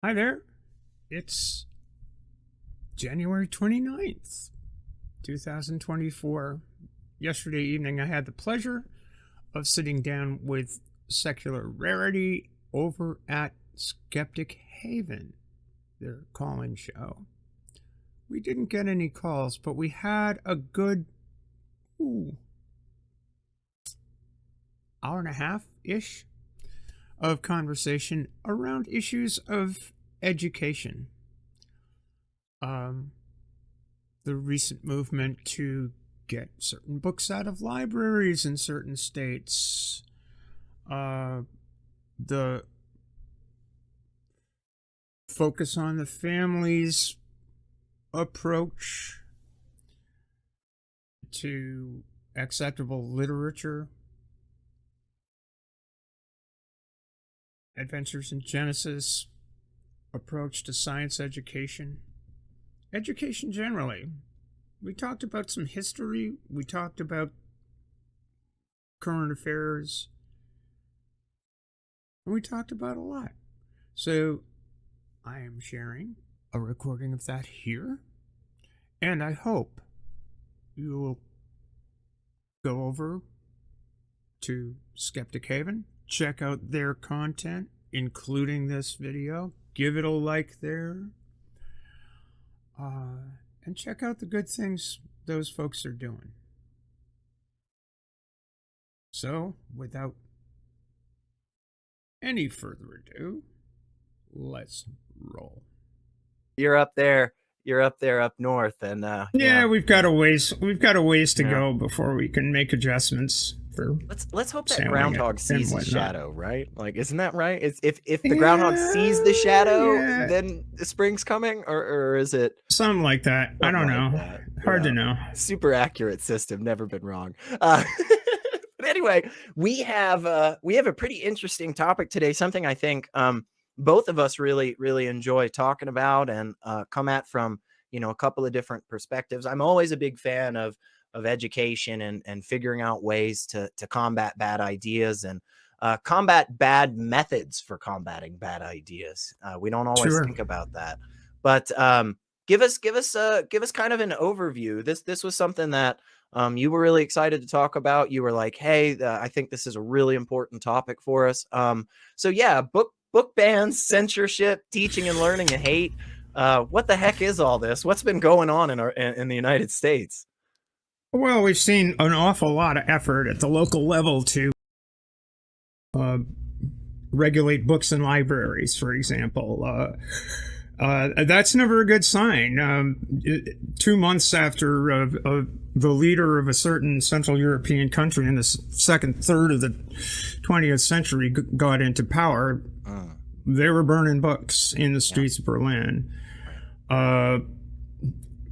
Hi there. It's January 29th, 2024. Yesterday evening, I had the pleasure of sitting down with secular Rarity over at Skeptic Haven, their call-in show. We didn't get any calls, but we had a good hour and a half-ish of conversation around issues of education. The recent movement to get certain books out of libraries in certain states, the focus on the family's approach to acceptable literature, Adventures in Genesis approach to science education, education generally. We talked about some history, we talked about current affairs, and we talked about a lot. So I am sharing a recording of that here, and I hope you will go over to Skeptic Haven, check out their content, including this video, give it a like there, and check out the good things those folks are doing. So, without any further ado, let's roll. You're up there up north, and yeah, we've got a ways to go before we can make adjustments. Let's hope that groundhog sees the shadow, right? Like, isn't that right? If the groundhog sees the shadow, then the spring's coming, or is it something like that? I don't know. Hard to know. Super accurate system, never been wrong. But anyway, we have a pretty interesting topic today. Something I think both of us really enjoy talking about and come at from a couple of different perspectives. I'm always a big fan of education and figuring out ways to combat bad ideas and combat bad methods for combating bad ideas. We don't always think about that, but give us kind of an overview. This was something that you were really excited to talk about. You were like, hey, I think this is a really important topic for us. So yeah, book bans, censorship, teaching and learning and hate. What the heck is all this? What's been going on in the United States? Well, we've seen an awful lot of effort at the local level to regulate books in libraries, for example. That's never a good sign. 2 months after the leader of a certain Central European country in the second third of the 20th century got into power, they were burning books in the streets of Berlin.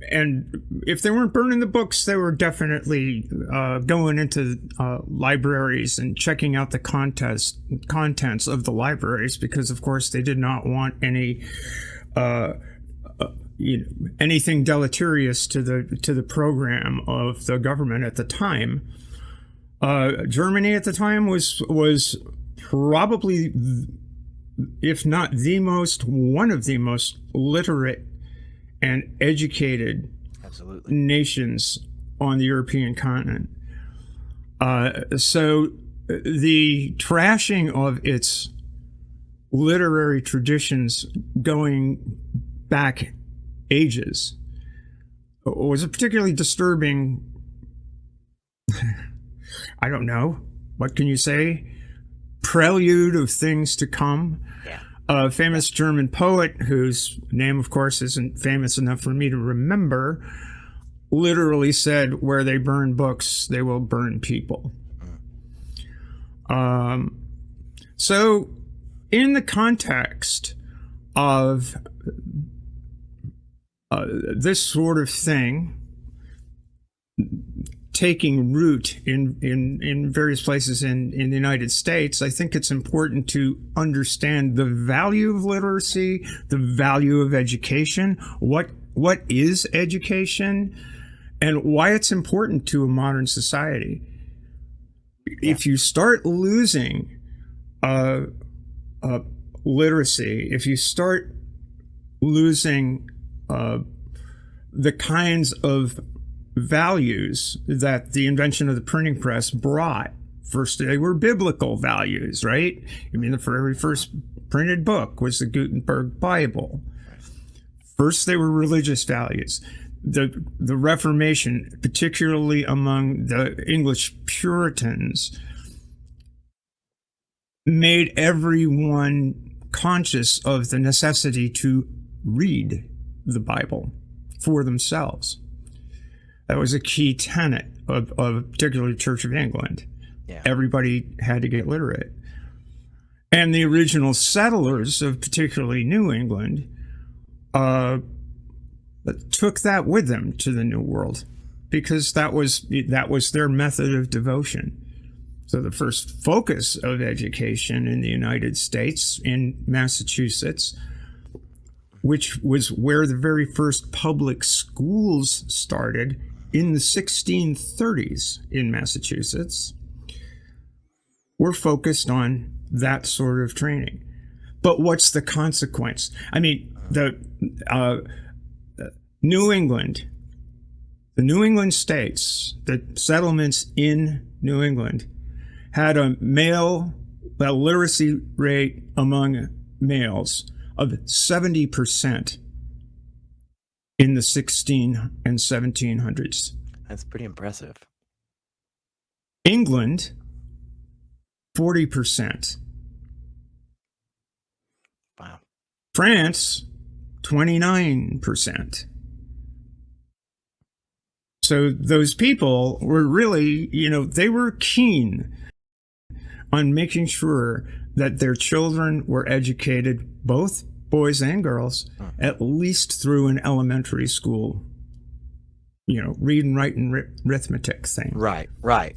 And if they weren't burning the books, they were definitely going into libraries and checking out the contents of the libraries, because, of course, they did not want any anything deleterious to the program of the government at the time. Germany at the time was probably, if not one of the most literate and educated nations on the European continent. So the trashing of its literary traditions going back ages was a particularly disturbing, I don't know, what can you say, prelude of things to come. A famous German poet, whose name, of course, isn't famous enough for me to remember, literally said, where they burn books, they will burn people. So in the context of this sort of thing taking root in various places in the United States, I think it's important to understand the value of literacy, the value of education, what is education, and why it's important to a modern society. If you start losing literacy, if you start losing the kinds of values that the invention of the printing press brought. First, they were biblical values, right? I mean, the very first printed book was the Gutenberg Bible. First, they were religious values. The Reformation, particularly among the English Puritans, made everyone conscious of the necessity to read the Bible for themselves. That was a key tenet of particularly Church of England. Yeah. Everybody had to get literate. And the original settlers of particularly New England took that with them to the New World, because that was their method of devotion. So the first focus of education in the United States, in Massachusetts, which was where the very first public schools started in the 1630s in Massachusetts, were focused on that sort of training. But what's the consequence? I mean, the New England, the New England states, the settlements in New England had a literacy rate among males of 70% in the 16 and 1700s. That's pretty impressive. England, 40%. Wow. France, 29%. So those people were really, they were keen on making sure that their children were educated, both boys and girls, at least through an elementary school, read and write and arithmetic thing. Right.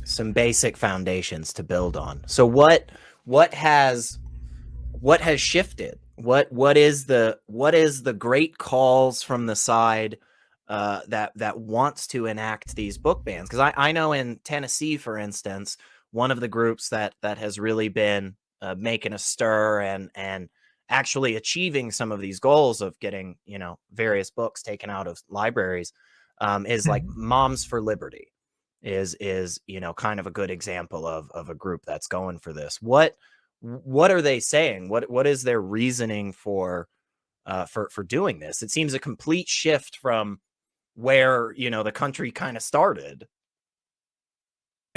Some basic foundations to build on. So what has shifted? What is the great calls from the side that wants to enact these book bans? Because I know in Tennessee, for instance, one of the groups that has really been making a stir and actually achieving some of these goals of getting various books taken out of libraries is like Moms for Liberty is kind of a good example of a group that's going for this. What are they saying? What is their reasoning for doing this? It seems a complete shift from where the country kind of started.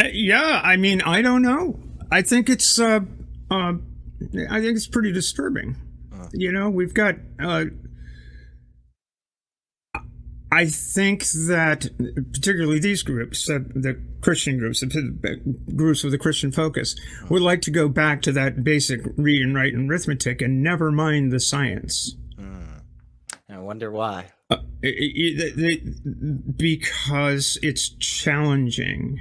Yeah, I mean, I don't know. I think it's pretty disturbing. We've got. I think that particularly these groups, the Christian groups, the groups with a Christian focus, would like to go back to that basic read and write and arithmetic and never mind the science. I wonder why. Because it's challenging.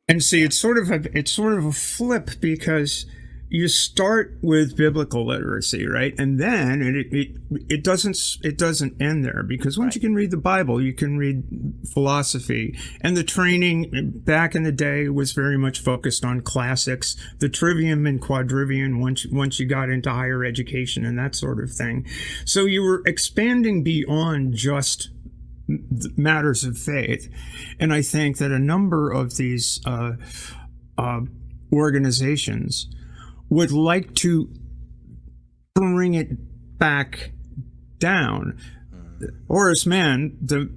And see, it's sort of a flip, because you start with biblical literacy, right? And then it doesn't end there, because once you can read the Bible, you can read philosophy. And the training back in the day was very much focused on classics, the trivium and quadrivium once you got into higher education and that sort of thing. So you were expanding beyond just matters of faith. And I think that a number of these organizations would like to bring it back down. Horace Mann, the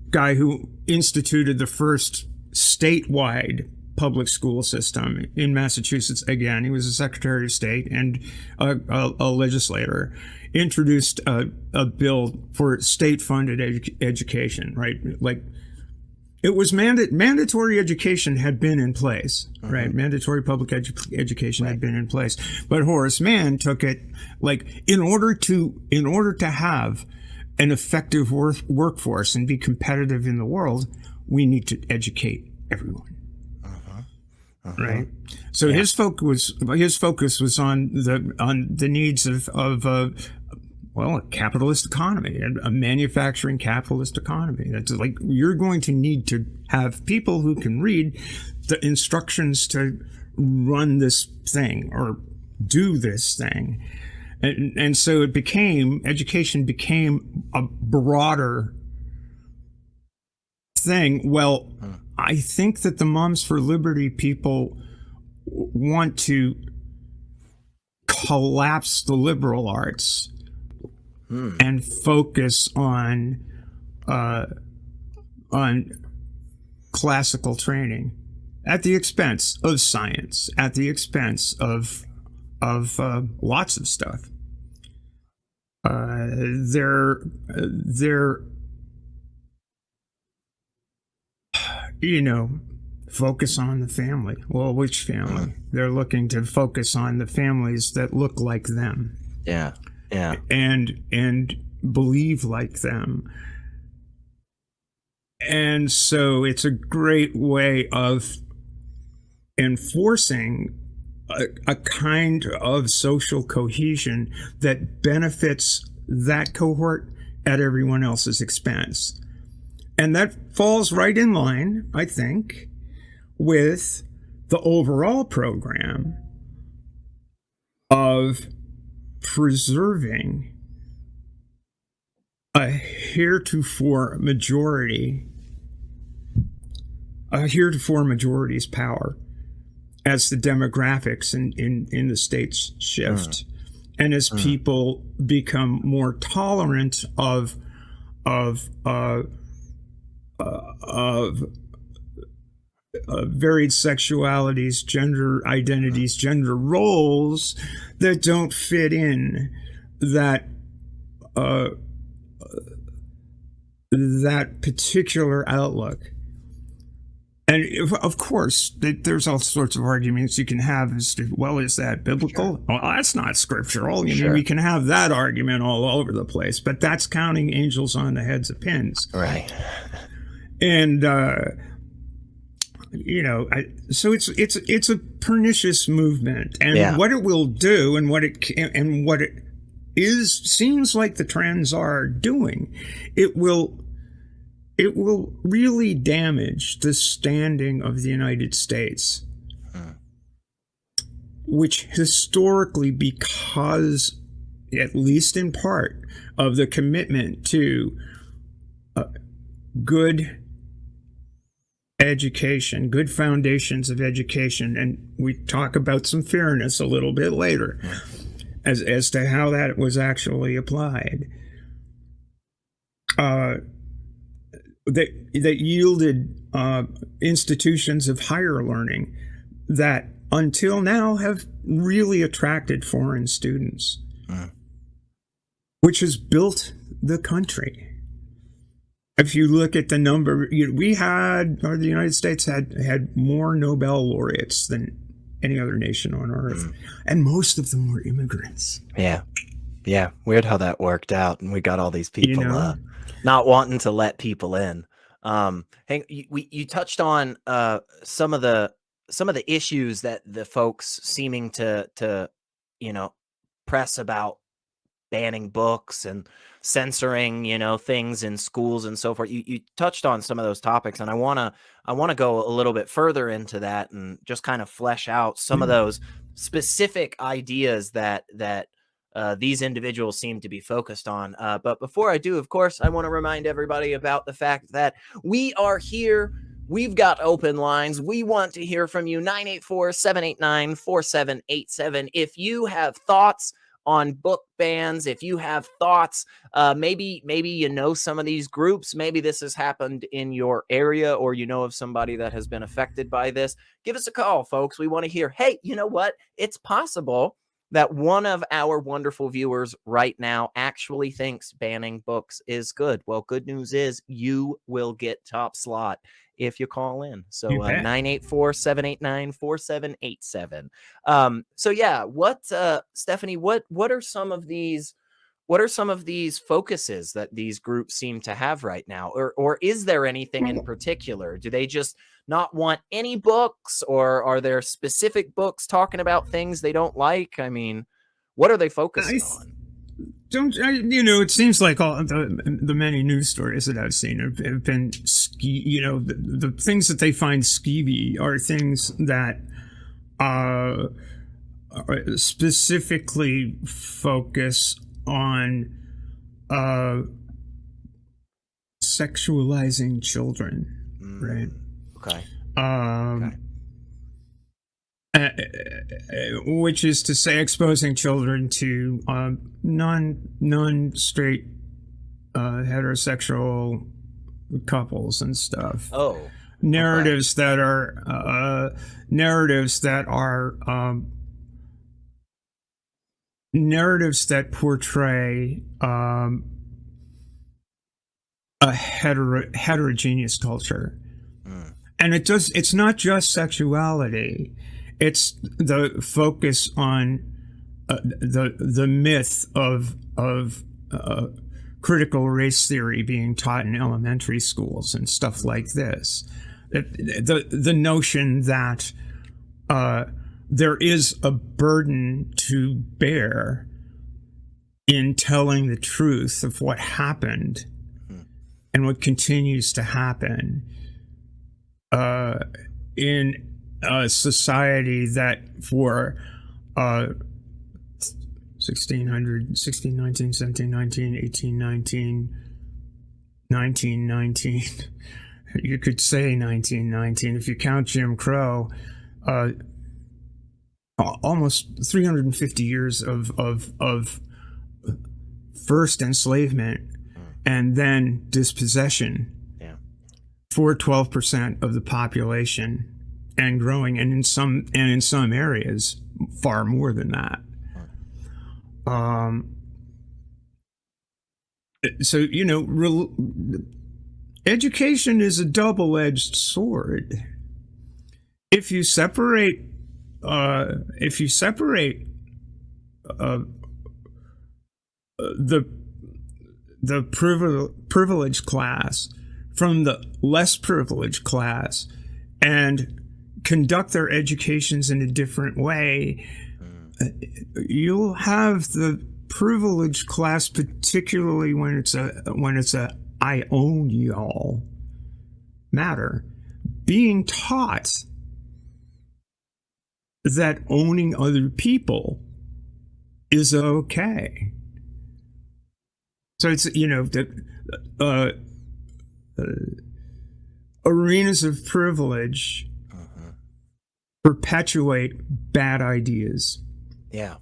guy who instituted the first statewide public school system in Massachusetts, again, he was a Secretary of State and a legislator, introduced a bill for state-funded education, right? Like, it was mandatory education had been in place, right? Mandatory public education had been in place, but Horace Mann took it like, in order to have an effective workforce and be competitive in the world, we need to educate everyone. Right. So his focus was on the needs of a capitalist economy, a manufacturing capitalist economy. That's like, you're going to need to have people who can read the instructions to run this thing or do this thing. And so education became a broader thing. Well, I think that the Moms for Liberty people want to collapse the liberal arts and focus on classical training at the expense of science, at the expense of lots of stuff. They're focus on the family. Well, which family? They're looking to focus on the families that look like them. Yeah. And believe like them. And so it's a great way of enforcing a kind of social cohesion that benefits that cohort at everyone else's expense. And that falls right in line, I think, with the overall program of preserving a heretofore majority's power as the demographics in the states shift, and as people become more tolerant of varied sexualities, gender identities, gender roles that don't fit in that particular outlook. And of course, there's all sorts of arguments you can have as to, well, is that biblical? Sure. Well, that's not scriptural. We can have that argument all over the place, but that's counting angels on the heads of pins. Right. And, so it's a pernicious movement, and what it will do, and what it seems like the trends are doing, it will really damage the standing of the United States, which historically, because, at least in part, of the commitment to good education, good foundations of education, and we talk about some fairness a little bit later as to how that was actually applied. That yielded institutions of higher learning that until now have really attracted foreign students, which has built the country. If you look at the number, the United States had more Nobel laureates than any other nation on earth, and most of them were immigrants. Yeah. Weird how that worked out, and we got all these people not wanting to let people in. You touched on some of the issues that the folks seeming to press about banning books and censoring things in schools and so forth. You touched on some of those topics, and I want to go a little bit further into that and just kind of flesh out some of those specific ideas that these individuals seem to be focused on. But before I do, of course, I want to remind everybody about the fact that we are here. We've got open lines. We want to hear from you. 984-789-4787. If you have thoughts on book bans, if you have thoughts, maybe some of these groups, maybe this has happened in your area, or of somebody that has been affected by this, give us a call, folks. We want to hear, hey, you know what? It's possible that one of our wonderful viewers right now actually thinks banning books is good. Well, good news is you will get top slot if you call in. So 984-789-4787. So yeah, Stephanie, what are some of these focuses that these groups seem to have right now? Or is there anything in particular? Do they just not want any books, or are there specific books talking about things they don't like? I mean, what are they focusing on? It seems like all the many news stories that I've seen have been the things that they find skeevy are things that specifically focus on sexualizing children, right? Okay. Okay. Which is to say, exposing children to non-straight heterosexual couples and stuff. Oh, narratives that are narratives that portray a heterogeneous culture. And it's not just sexuality. It's the focus on the myth of critical race theory being taught in elementary schools and stuff like this. The notion that there is a burden to bear in telling the truth of what happened and what continues to happen in a society that for 1600, 1619, 1719, 1819, 1919, you could say 1919 if you count Jim Crow, almost 350 years of first enslavement and then dispossession for 12% of the population and growing, and in some areas far more than that. So education is a double-edged sword. If you separate the privileged class from the less privileged class and conduct their educations in a different way, you'll have the privileged class, particularly when it's a I own y'all matter, being taught that owning other people is okay. So it's, the arenas of privilege perpetuate bad ideas. Yeah,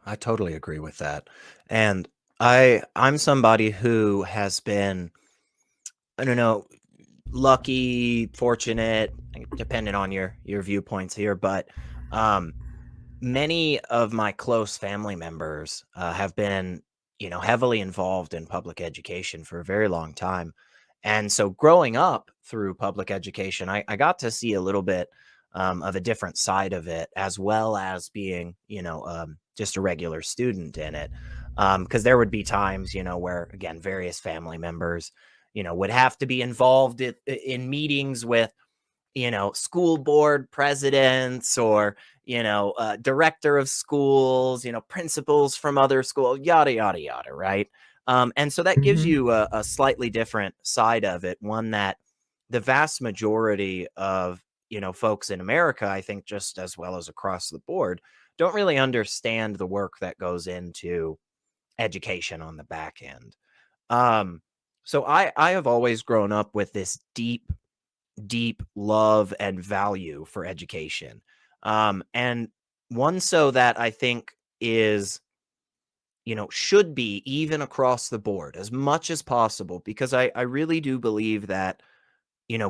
I totally agree with that. And I'm somebody who has been, I don't know, lucky, fortunate, depending on your viewpoints here, but many of my close family members have been, heavily involved in public education for a very long time. And so growing up through public education, I got to see a little bit of a different side of it, as well as being, just a regular student in it. Because there would be times, where, again, various family members, would have to be involved in meetings with, school board presidents or, director of schools, principals from other schools, yada, yada, yada, right? And so that gives you a slightly different side of it, one that the vast majority of, folks in America, I think just as well as across the board, don't really understand the work that goes into education on the back end. So I have always grown up with this deep love and value for education. And one so that I think is, should be even across the board as much as possible, because I really do believe that,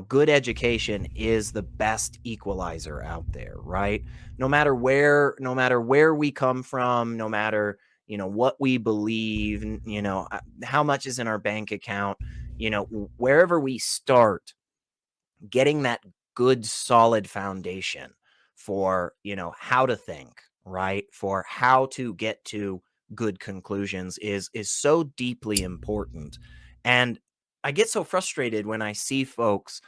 good education is the best equalizer out there, right? No matter where we come from, no matter, what we believe, how much is in our bank account, wherever we start, getting that good solid foundation for, how to think, right? For how to get to good conclusions is so deeply important. And I get so frustrated when I see folks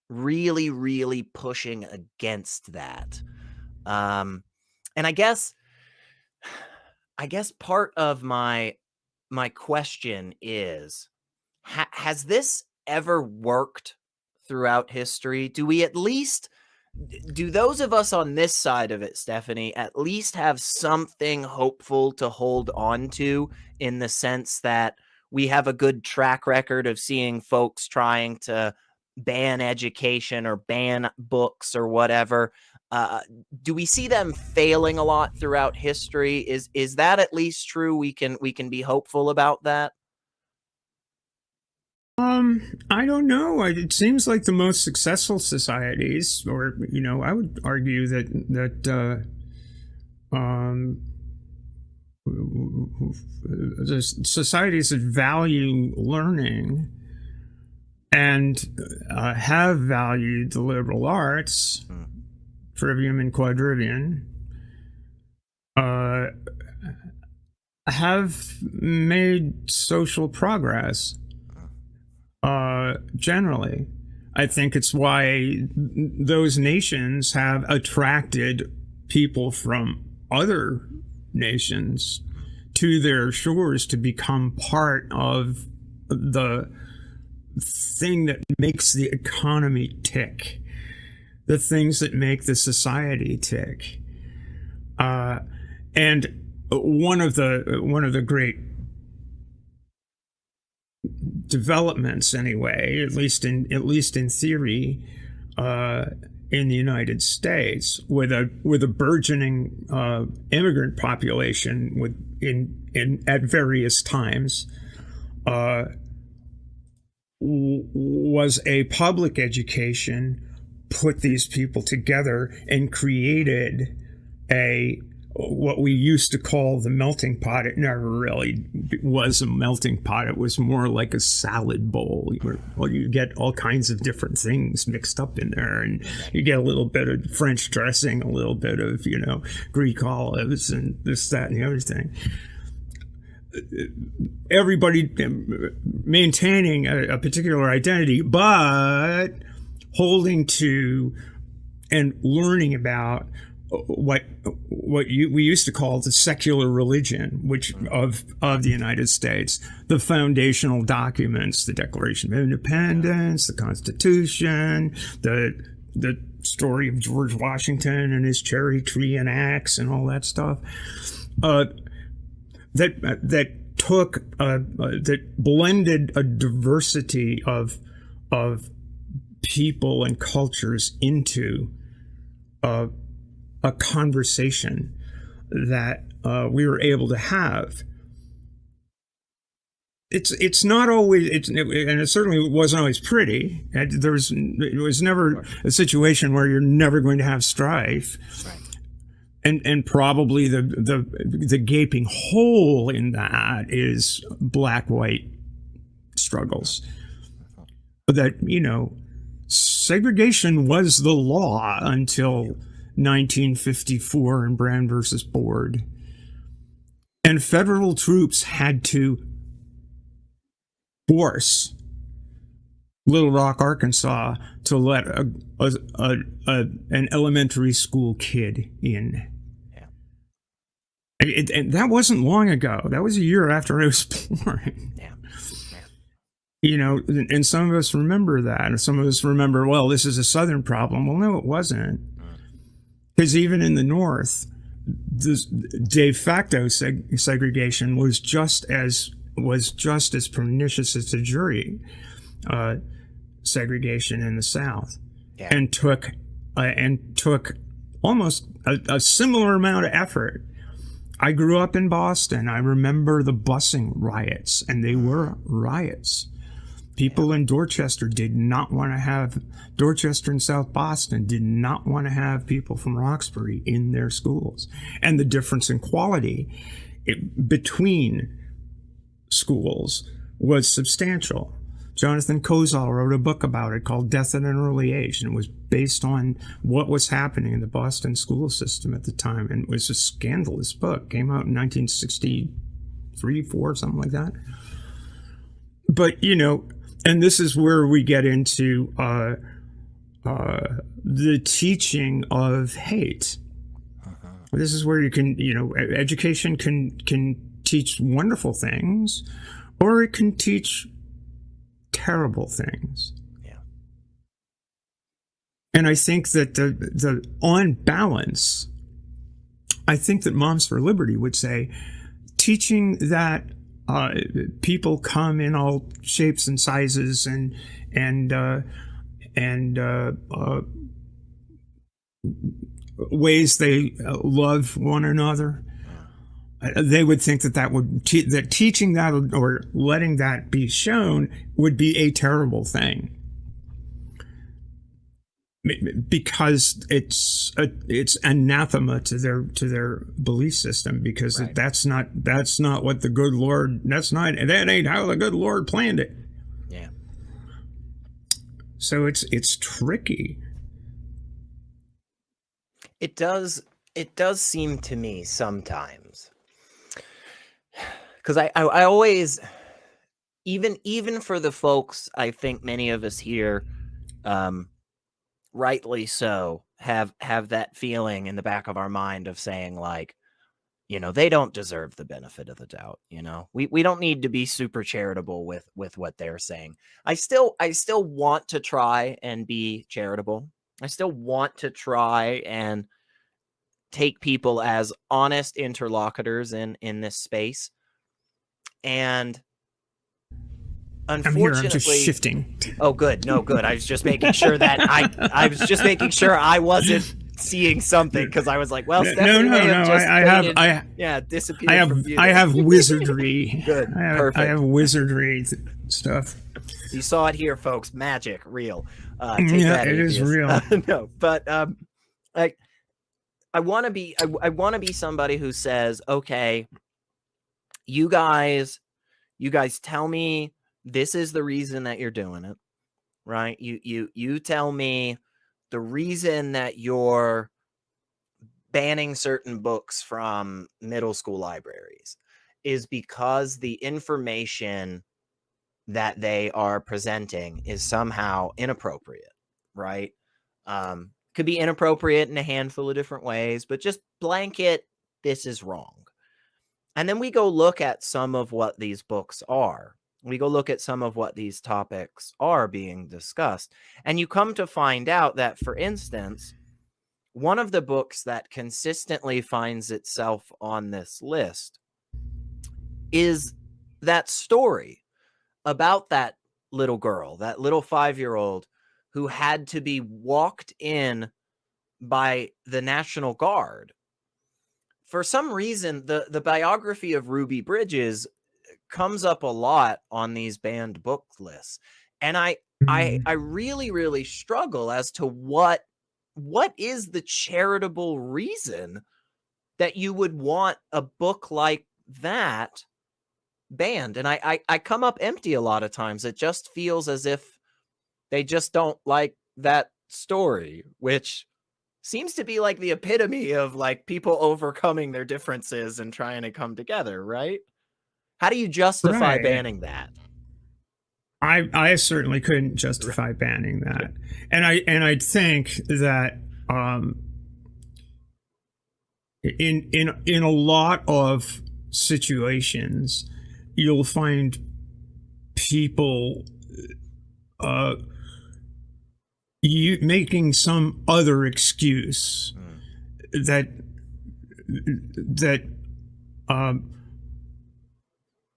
really pushing against that. And I guess part of my question is, has this ever worked throughout history? Do we at least Do those of us on this side of it, Stephanie, at least have something hopeful to hold on to, in the sense that we have a good track record of seeing folks trying to ban education or ban books or whatever? Do we see them failing a lot throughout history? Is that at least true? We can be hopeful about that. I don't know. It seems like the most successful societies, or I would argue that the societies that value learning and have valued the liberal arts, trivium and quadrivium, have made social progress. Generally, I think it's why those nations have attracted people from other nations to their shores to become part of the thing that makes the economy tick, the things that make the society tick. And one of the great developments, anyway, at least in theory, in the United States, with a burgeoning immigrant population at various times, was a public education put these people together and created what we used to call the melting pot. It never really was a melting pot. It was more like a salad bowl where you get all kinds of different things mixed up in there, and you get a little bit of French dressing, a little bit of Greek olives, and this, that, and the other thing. Everybody maintaining a particular identity, but holding to and learning about what we used to call the secular religion, which of the United States, the foundational documents, the Declaration of Independence, the Constitution, the story of George Washington and his cherry tree and axe and all that stuff, that blended a diversity of people and cultures into a conversation that we were able to have. It's not always, and it certainly wasn't always pretty. It was never a situation where you're never going to have strife. Right. And probably the gaping hole in that is black-white struggles. That, segregation was the law until 1954 in Brand versus Board. And federal troops had to force Little Rock, Arkansas to let an elementary school kid in. Yeah. And that wasn't long ago. That was a year after I was born. Yeah. And some of us remember that, and some of us remember, well, this is a Southern problem. Well, no, it wasn't. Because even in the North, the de facto segregation was just as pernicious as the jury segregation in the South, and took almost a similar amount of effort. I grew up in Boston. I remember the busing riots, and they were riots. People in Dorchester Dorchester and South Boston did not want to have people from Roxbury in their schools. And the difference in quality between schools was substantial. Jonathan Kozol wrote a book about it called Death at an Early Age, and it was based on what was happening in the Boston school system at the time. And it was a scandalous book. Came out in 1963, 4, something like that. But, and this is where we get into the teaching of hate. This is where you can, education can teach wonderful things, or it can teach terrible things. And I think that the on balance, I think that Moms for Liberty would say teaching that people come in all shapes and sizes and ways they love one another. They would think that that teaching that or letting that be shown would be a terrible thing, because it's anathema to their belief system, because Right. that's not what the good Lord, that ain't how the good Lord planned it. Yeah. So it's tricky. It does seem to me sometimes, because I always, even for the folks, I think many of us here, rightly so, have that feeling in the back of our mind of saying, like, they don't deserve the benefit of the doubt. We don't need to be super charitable with what they're saying. I still want to try and be charitable. I still want to try and take people as honest interlocutors in this space. And I'm here. I'm just unfortunately, shifting. oh, good. No, good. I was just making sure that I was just making sure I wasn't seeing something, because I was like, well, Stephanie may have just disappeared from view. I have wizardry. Good. Perfect. I have wizardry stuff. You saw it here, folks. Magic, real. Yeah, it is real. No, but like, I want to be. I want to be somebody who says, okay, you guys tell me this is the reason that you're doing it, right? You tell me the reason that you're banning certain books from middle school libraries is because the information that they are presenting is somehow inappropriate, right? Could be inappropriate in a handful of different ways, but just blanket, this is wrong. And then we go look at some of what these books are. We go look at some of what these topics are being discussed. And you come to find out that, for instance, one of the books that consistently finds itself on this list is that story about that little girl, that little 5-year-old who had to be walked in by the National Guard. For some reason, the biography of Ruby Bridges comes up a lot on these banned book lists. And I really, really struggle as to what is the charitable reason that you would want a book like that banned. And I come up empty a lot of times. It just feels as if they just don't like that story, which seems to be like the epitome of like people overcoming their differences and trying to come together, right? How do you justify banning that? I certainly couldn't justify banning that. And I think that in a lot of situations you'll find people making some other excuse that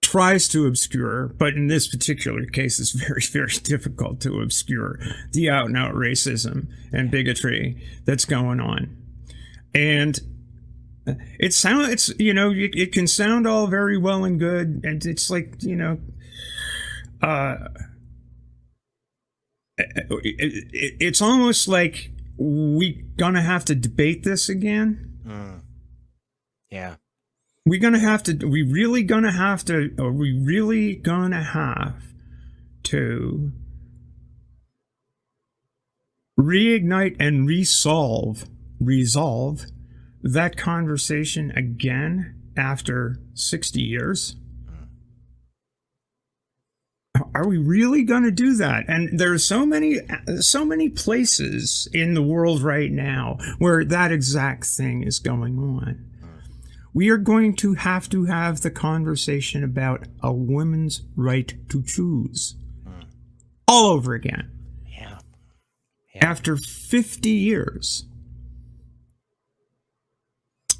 tries to obscure, but in this particular case it's very, very difficult to obscure the out and out racism and bigotry that's going on. And it can sound all very well and good, and it's like, it's almost like we gonna have to debate this again. Yeah. Are we really gonna have to reignite and resolve that conversation again after 60 years? Are we really going to do that? And there's so many places in the world right now where that exact thing is going on. We are going to have the conversation about a woman's right to choose all over again. Yeah. After 50 years,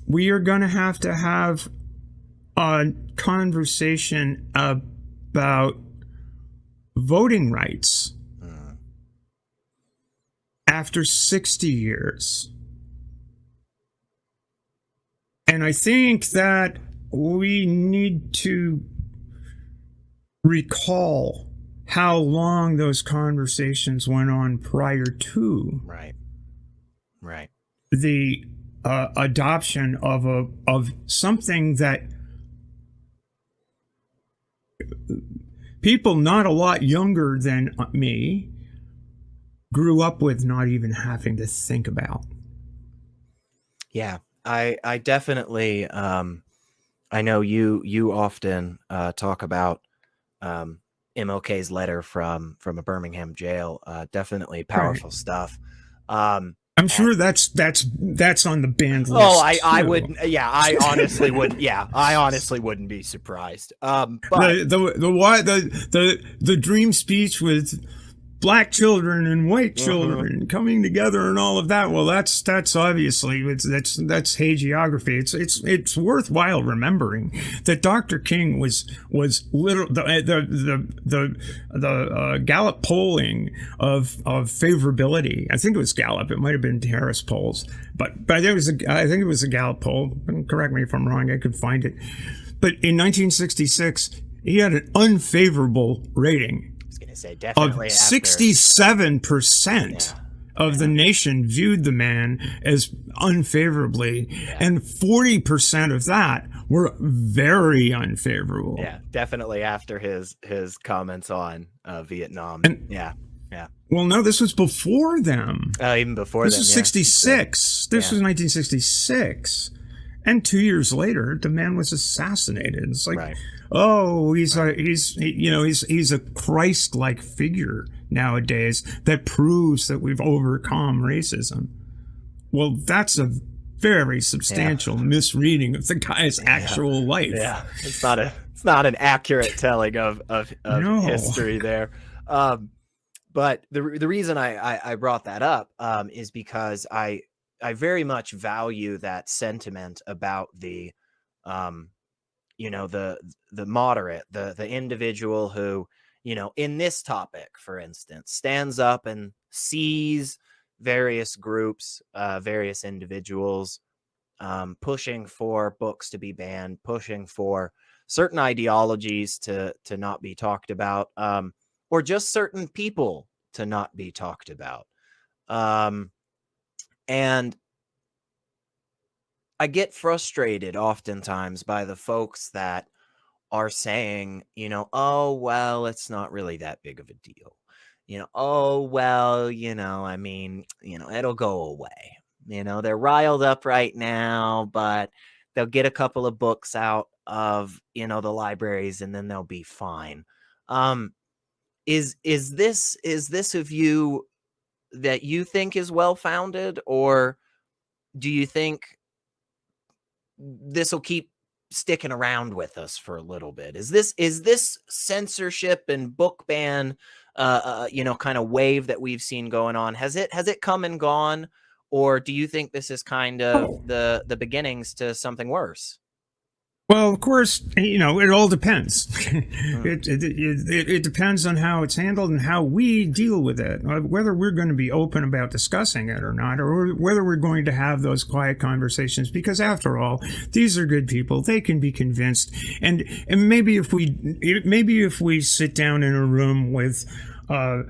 we are going to have a conversation about voting rights after 60 years. And I think that we need to recall how long those conversations went on prior to the adoption of something that people not a lot younger than me grew up with not even having to think about. Yeah, I definitely I know you often talk about MLK's letter from a Birmingham jail. Definitely powerful stuff. I'm sure that's on the band list. Oh, I would. Yeah, I honestly would. Yeah, I honestly wouldn't be surprised. But the dream speech with black children and white children coming together and all of that. Well, that's obviously that's hagiography. It's worthwhile remembering that Dr. King was literally the Gallup polling of favorability. I think it was Gallup. It might have been Harris polls, but I think it was a Gallup poll. Correct me if I'm wrong. I could find it. But in 1966, he had an unfavorable rating. Say definitely of 67% of the nation viewed the man as unfavorably, and 40% of that were very unfavorable. Yeah, definitely after his comments on Vietnam. And, well, no, this was before them. Even before this was 66. This was 1966. And 2 years later, the man was assassinated. It's like, he's a Christ-like figure nowadays that proves that we've overcome racism. Well, that's a very substantial misreading of the guy's actual life. Yeah, it's not an accurate telling of history there. But the reason I brought that up is because I very much value that sentiment about the moderate, the individual who, in this topic, for instance, stands up and sees various groups, various individuals pushing for books to be banned, pushing for certain ideologies to not be talked about, or just certain people to not be talked about. And I get frustrated oftentimes by the folks that are saying, oh, well, it's not really that big of a deal. Oh, well, I mean, it'll go away. They're riled up right now, but they'll get a couple of books out of, the libraries and then they'll be fine. Is this a view that you think is well-founded, or do you think this will keep sticking around with us for a little bit? Is this censorship and book ban, kind of wave that we've seen going on? Has it come and gone, or do you think this is kind of the beginnings to something worse? Well, of course, it all depends. It depends on how it's handled and how we deal with it, whether we're going to be open about discussing it or not, or whether we're going to have those quiet conversations. Because after all, these are good people; they can be convinced. And maybe if we sit down in a room with, I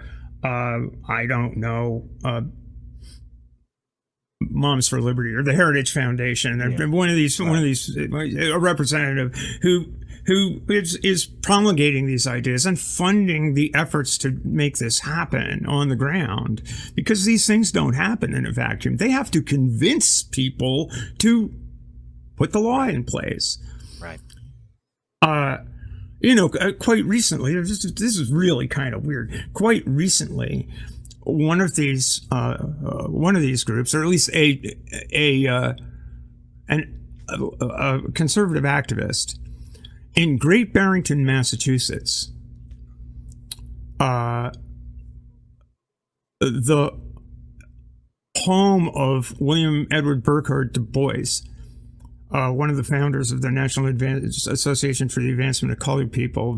don't know. Moms for Liberty or the Heritage Foundation, and one of these, a representative who is promulgating these ideas and funding the efforts to make this happen on the ground, because these things don't happen in a vacuum. They have to convince people to put the law in place. Right. Quite recently, this is really kind of weird. Quite recently, one of these groups, or at least a conservative activist in Great Barrington, Massachusetts, the home of William Edward Burghardt Du Bois, one of the founders of the National Association for the Advancement of Colored People.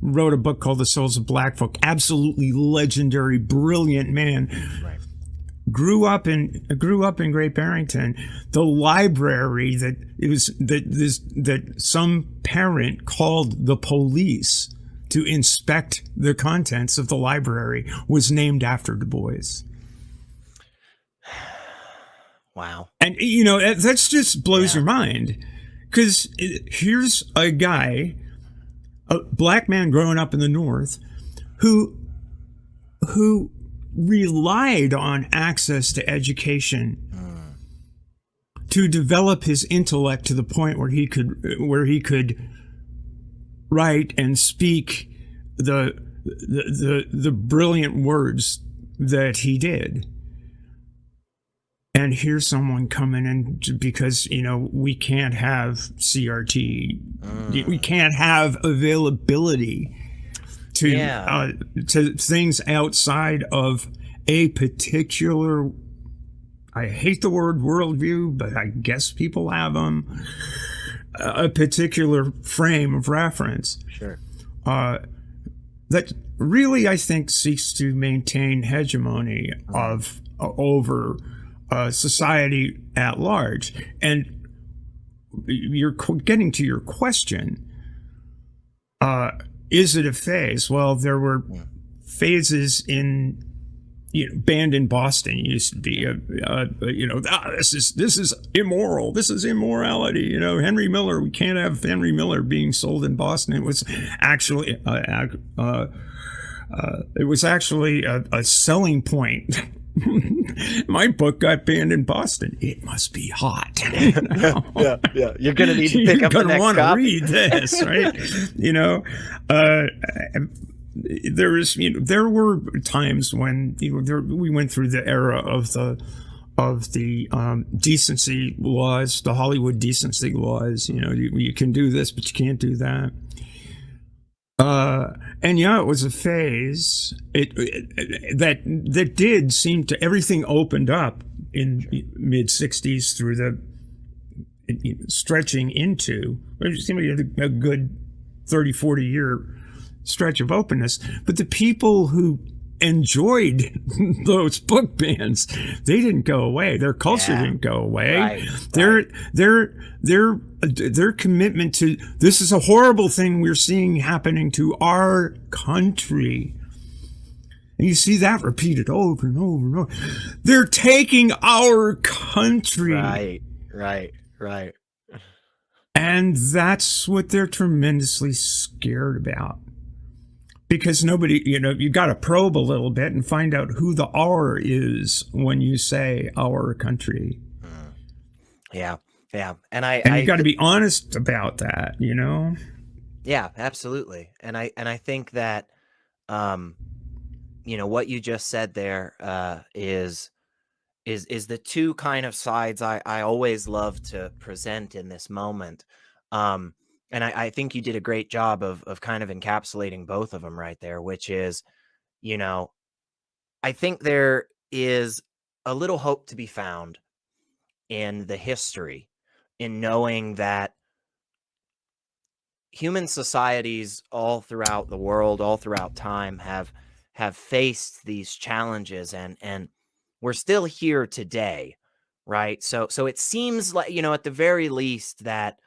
Wrote a book called The Souls of Black Folk. Absolutely legendary, brilliant man. Right. Grew up in Great Barrington. The library that some parent called the police to inspect the contents of the library was named after Du Bois. Wow. And that just blows your mind, because here's a guy, a black man growing up in the North, who relied on access to education to develop his intellect to the point where he could write and speak the brilliant words that he did. And here's someone coming in because, we can't have CRT. We can't have availability to things outside of a particular, I hate the word worldview, but I guess people have them, a particular frame of reference. Sure. That really, I think, seeks to maintain hegemony over society at large. And you're getting to your question, is it a phase? Well, there were phases in, banned in Boston used to be, this is immoral. This is immorality. Henry Miller, we can't have Henry Miller being sold in Boston. It was actually, a selling point. My book got banned in Boston. It must be hot. Yeah. You're going to need to pick up the next copy. You're going to want to read this, right? There were times when we went through the era of the decency laws, the Hollywood decency laws. You can do this, but you can't do that. And it was a phase that did seem to, everything opened up in mid 60s through the stretching into, it seemed like a good 30, 40 year stretch of openness. But the people who enjoyed those book bans, they didn't go away. Their culture didn't go away. Their commitment to, this is a horrible thing we're seeing happening to our country. And you see that repeated over and over and over. They're taking our country. Right. And that's what they're tremendously scared about. Because nobody, you got to probe a little bit and find out who the "our" is when you say our country. Yeah. And you got to be honest about that, Yeah, absolutely. And I think that, what you just said there is the two kind of sides I always love to present in this moment. And I think you did a great job of kind of encapsulating both of them right there, which is, I think there is a little hope to be found in the history, in knowing that human societies all throughout the world, all throughout time have faced these challenges, and we're still here today, right? So it seems like, at the very least that,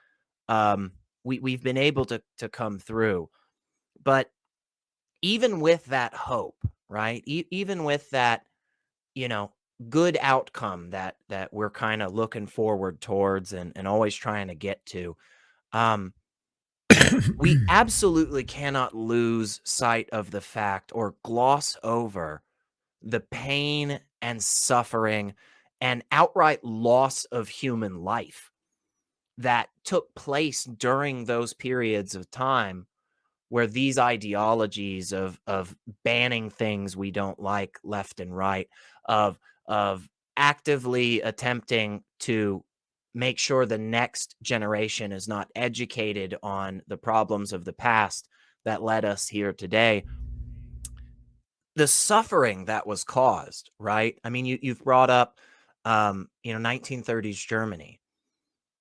we've been able to come through. But even with that hope, right? Even with that, good outcome that we're kind of looking forward towards and always trying to get to, we absolutely cannot lose sight of the fact or gloss over the pain and suffering and outright loss of human life that took place during those periods of time where these ideologies of banning things we don't like left and right, of actively attempting to make sure the next generation is not educated on the problems of the past that led us here today. the suffering that was caused, right? I mean, you've brought up, 1930s Germany.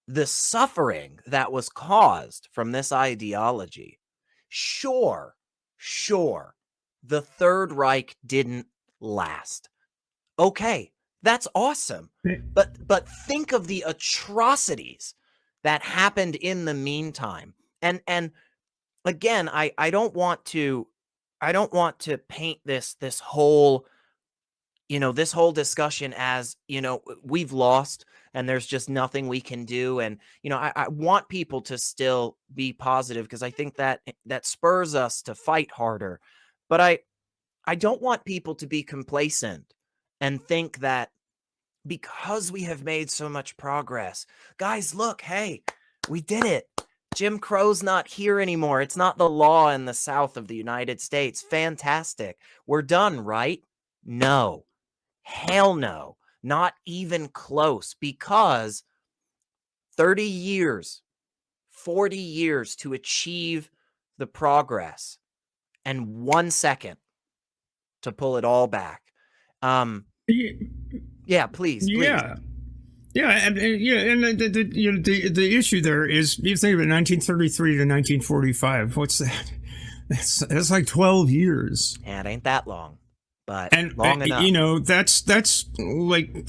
The suffering that was caused from this ideology. Sure, sure, the Third Reich didn't last. Okay, that's awesome. But think of the atrocities that happened in the meantime. And again, I don't want to paint this whole, this whole discussion as, we've lost and there's just nothing we can do. And, I want people to still be positive, because I think that spurs us to fight harder. But I don't want people to be complacent and think that because we have made so much progress, guys, look, hey, we did it. Jim Crow's not here anymore. It's not the law in the South of the United States. Fantastic. We're done, right? No. Hell no. Not even close, because 30 years, 40 years to achieve the progress, and 1 second to pull it all back. Yeah, please. Yeah. Yeah, and the issue there is, you think of it, 1933 to 1945. What's that? That's like 12 years. And it ain't that long, but long enough. That's like,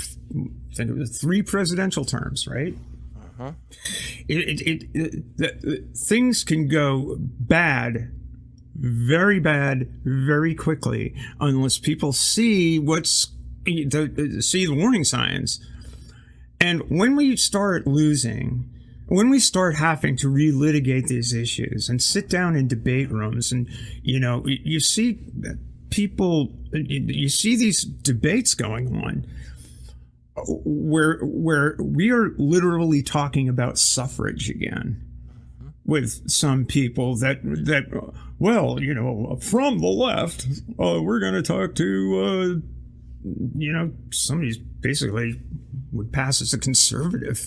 think of it, 3 presidential terms, right? Uh-huh. Things can go bad, very quickly, unless people see see the warning signs. And when we start losing, when we start having to relitigate these issues and sit down in debate rooms, and you see people, you see these debates going on where we are literally talking about suffrage again, with some people that well, from the left, we're going to talk to somebody's basically would pass as a conservative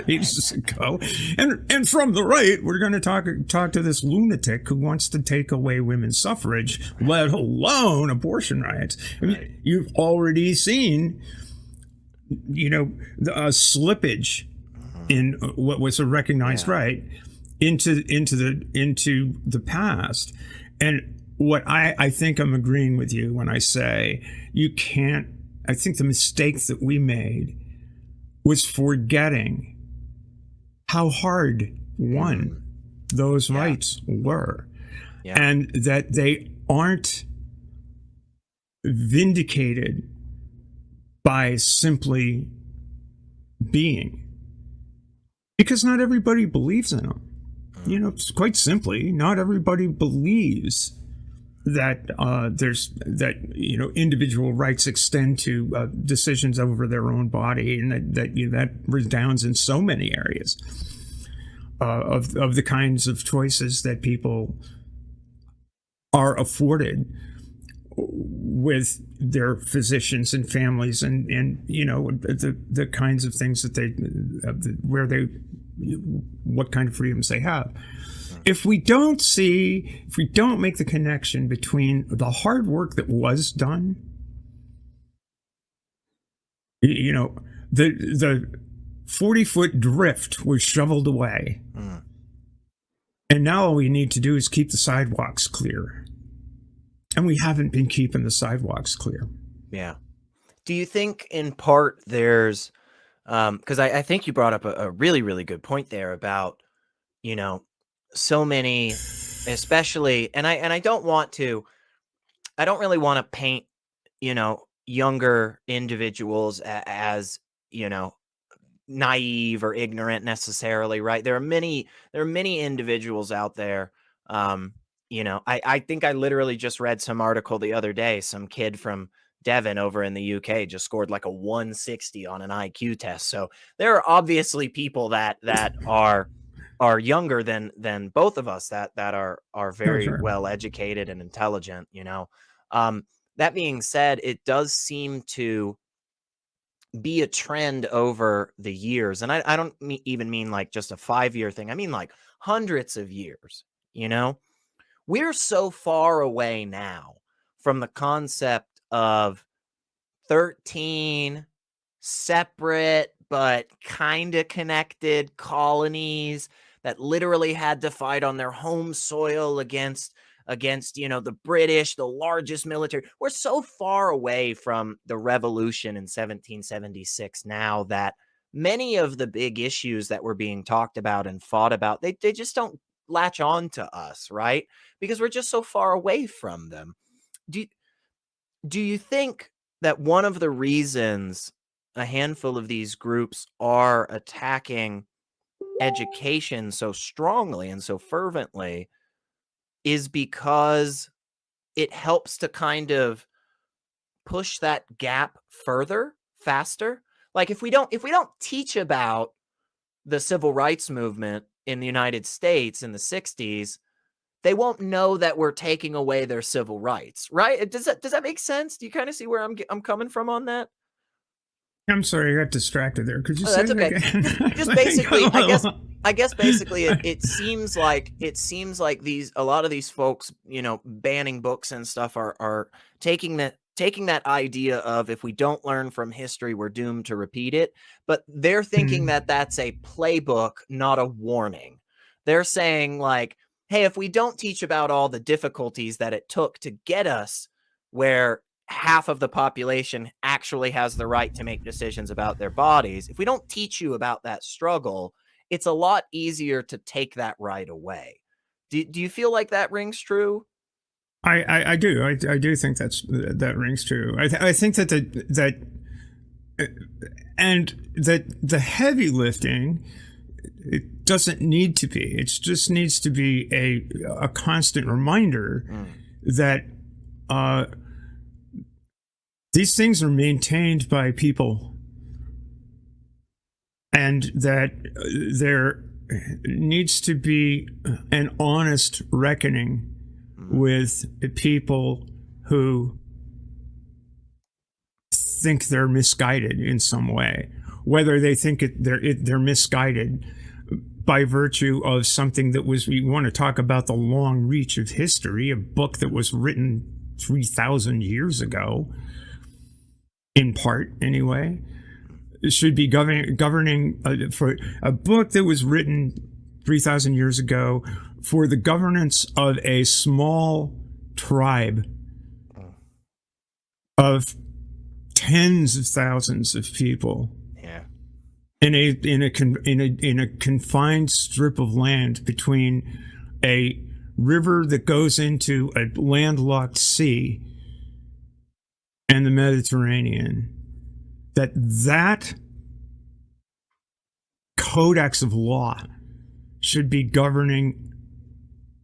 ages ago, and from the right, we're going to talk to this lunatic who wants to take away women's suffrage, let alone abortion rights. I mean, you've already seen, a slippage in what was a recognized right into the past. And what I think I'm agreeing with you when I say you can't. I think the mistake that we made was forgetting how hard won those rights were, and that they aren't vindicated by simply being, because not everybody believes in them. Quite simply, not everybody believes that individual rights extend to decisions over their own body, and that redounds in so many areas of the kinds of choices that people are afforded with their physicians and families, and the kinds of things that what kind of freedoms they have. If we don't make the connection between the hard work that was done, the 40-foot drift was shoveled away, and now all we need to do is keep the sidewalks clear, and we haven't been keeping the sidewalks clear. Yeah. Do you think in part there's, because I think you brought up a really, really good point there about, so many, especially, and I don't really want to paint, younger individuals as, naive or ignorant necessarily, right? There are many individuals out there. I think I literally just read some article the other day. Some kid from Devon over in the UK just scored like a 160 on an IQ test. So there are obviously people that are younger than both of us that are very well educated and intelligent. That being said, it does seem to be a trend over the years, and I don't even mean like just a 5-year thing. I mean like hundreds of years. We're so far away now from the concept of 13 separate but kind of connected colonies that literally had to fight on their home soil against the British, the largest military. We're so far away from the revolution in 1776 now that many of the big issues that were being talked about and fought about, they just don't latch on to us, right? Because we're just so far away from them. Do you think that one of the reasons a handful of these groups are attacking education so strongly and so fervently is because it helps to kind of push that gap further, faster? Like if we don't teach about the civil rights movement in the United States in the 60s, they won't know that we're taking away their civil rights, right? Does that make sense? Do you kind of see where I'm coming from on that? I'm sorry, I got distracted there. Could you say That's that okay. again? Just basically, I guess basically it seems like a lot of these folks, banning books and stuff are taking that idea of if we don't learn from history, we're doomed to repeat it. But they're thinking that that's a playbook, not a warning. They're saying like, hey, if we don't teach about all the difficulties that it took to get us where half of the population actually has the right to make decisions about their bodies, if we don't teach you about that struggle, it's a lot easier to take that right away. Do you feel like that rings true? I do. I do think that rings true. I think that the heavy lifting, it doesn't need to be. It just needs to be a constant reminder that these things are maintained by people, and that there needs to be an honest reckoning with people who think they're misguided in some way, whether they think they're misguided by virtue of something that was, we want to talk about the long reach of history, a book that was written 3,000 years ago, in part anyway. It should be governing for a book that was written 3,000 years ago for the governance of a small tribe of tens of thousands of people. Yeah. In a confined strip of land between a river that goes into a landlocked sea and the Mediterranean, that codex of law should be governing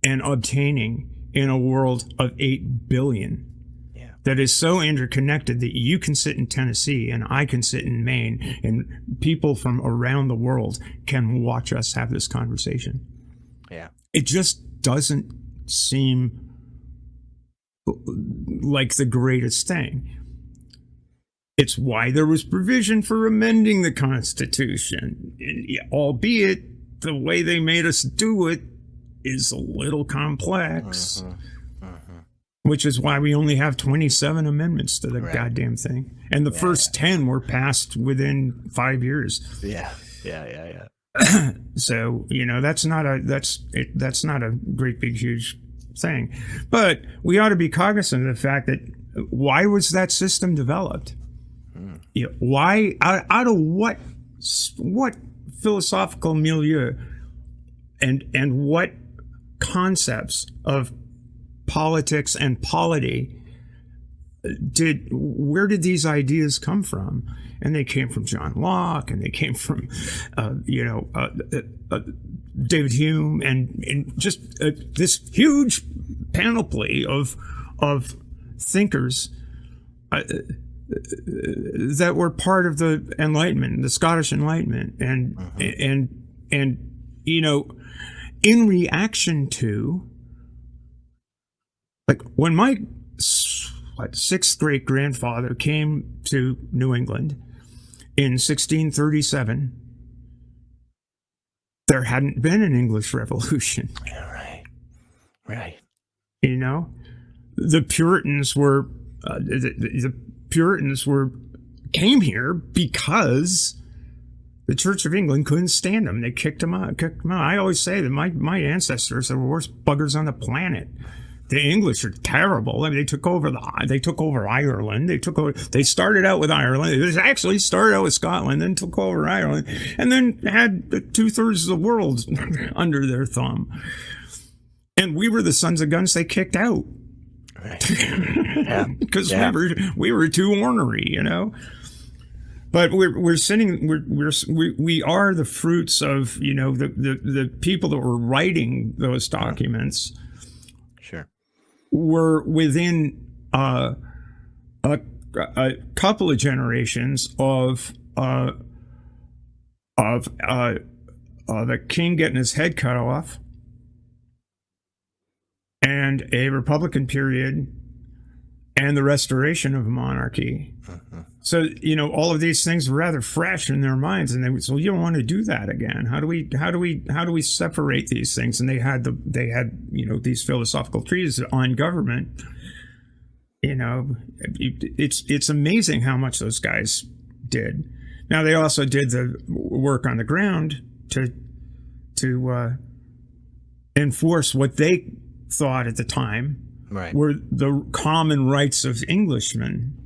and obtaining in a world of 8 billion. Yeah. That is so interconnected that you can sit in Tennessee and I can sit in Maine, and people from around the world can watch us have this conversation. Yeah. It just doesn't seem like the greatest thing. It's why there was provision for amending the Constitution, albeit the way they made us do it is a little complex, which is why we only have 27 amendments to the goddamn thing. And the first 10 were passed within 5 years. Yeah. So, that's not a great big huge thing. But we ought to be cognizant of the fact that why was that system developed? Why, out of what philosophical milieu and what concepts of politics and polity where did these ideas come from? And they came from John Locke, and they came from David Hume, and just this huge panoply of thinkers that were part of the Enlightenment, the Scottish Enlightenment, and in reaction to, like, when my sixth great grandfather came to New England in 1637, there hadn't been an English Revolution. Yeah, right. the Puritans were the Puritans were came here because the Church of England couldn't stand them. They kicked them out. I always say that my ancestors are the worst buggers on the planet. The English are terrible. I mean, they took over Ireland. They started out with Ireland. It actually started out with Scotland, then took over Ireland, and then had 2/3 of the world under their thumb. And we were the sons of guns they kicked out. Right. Yeah. Because we were too ornery, you know. But we are the fruits of, you know, the people that were writing those documents. Sure. Were within a couple of generations of a king getting his head cut off, and a Republican period, and the restoration of monarchy. So, you know, all of these things are rather fresh in their minds, and they so you don't want to do that again. How do we separate these things? And they had you know, these philosophical treatises on government. You know, it's amazing how much those guys did. Now they also did the work on the ground to enforce what they thought at the time were the common rights of Englishmen.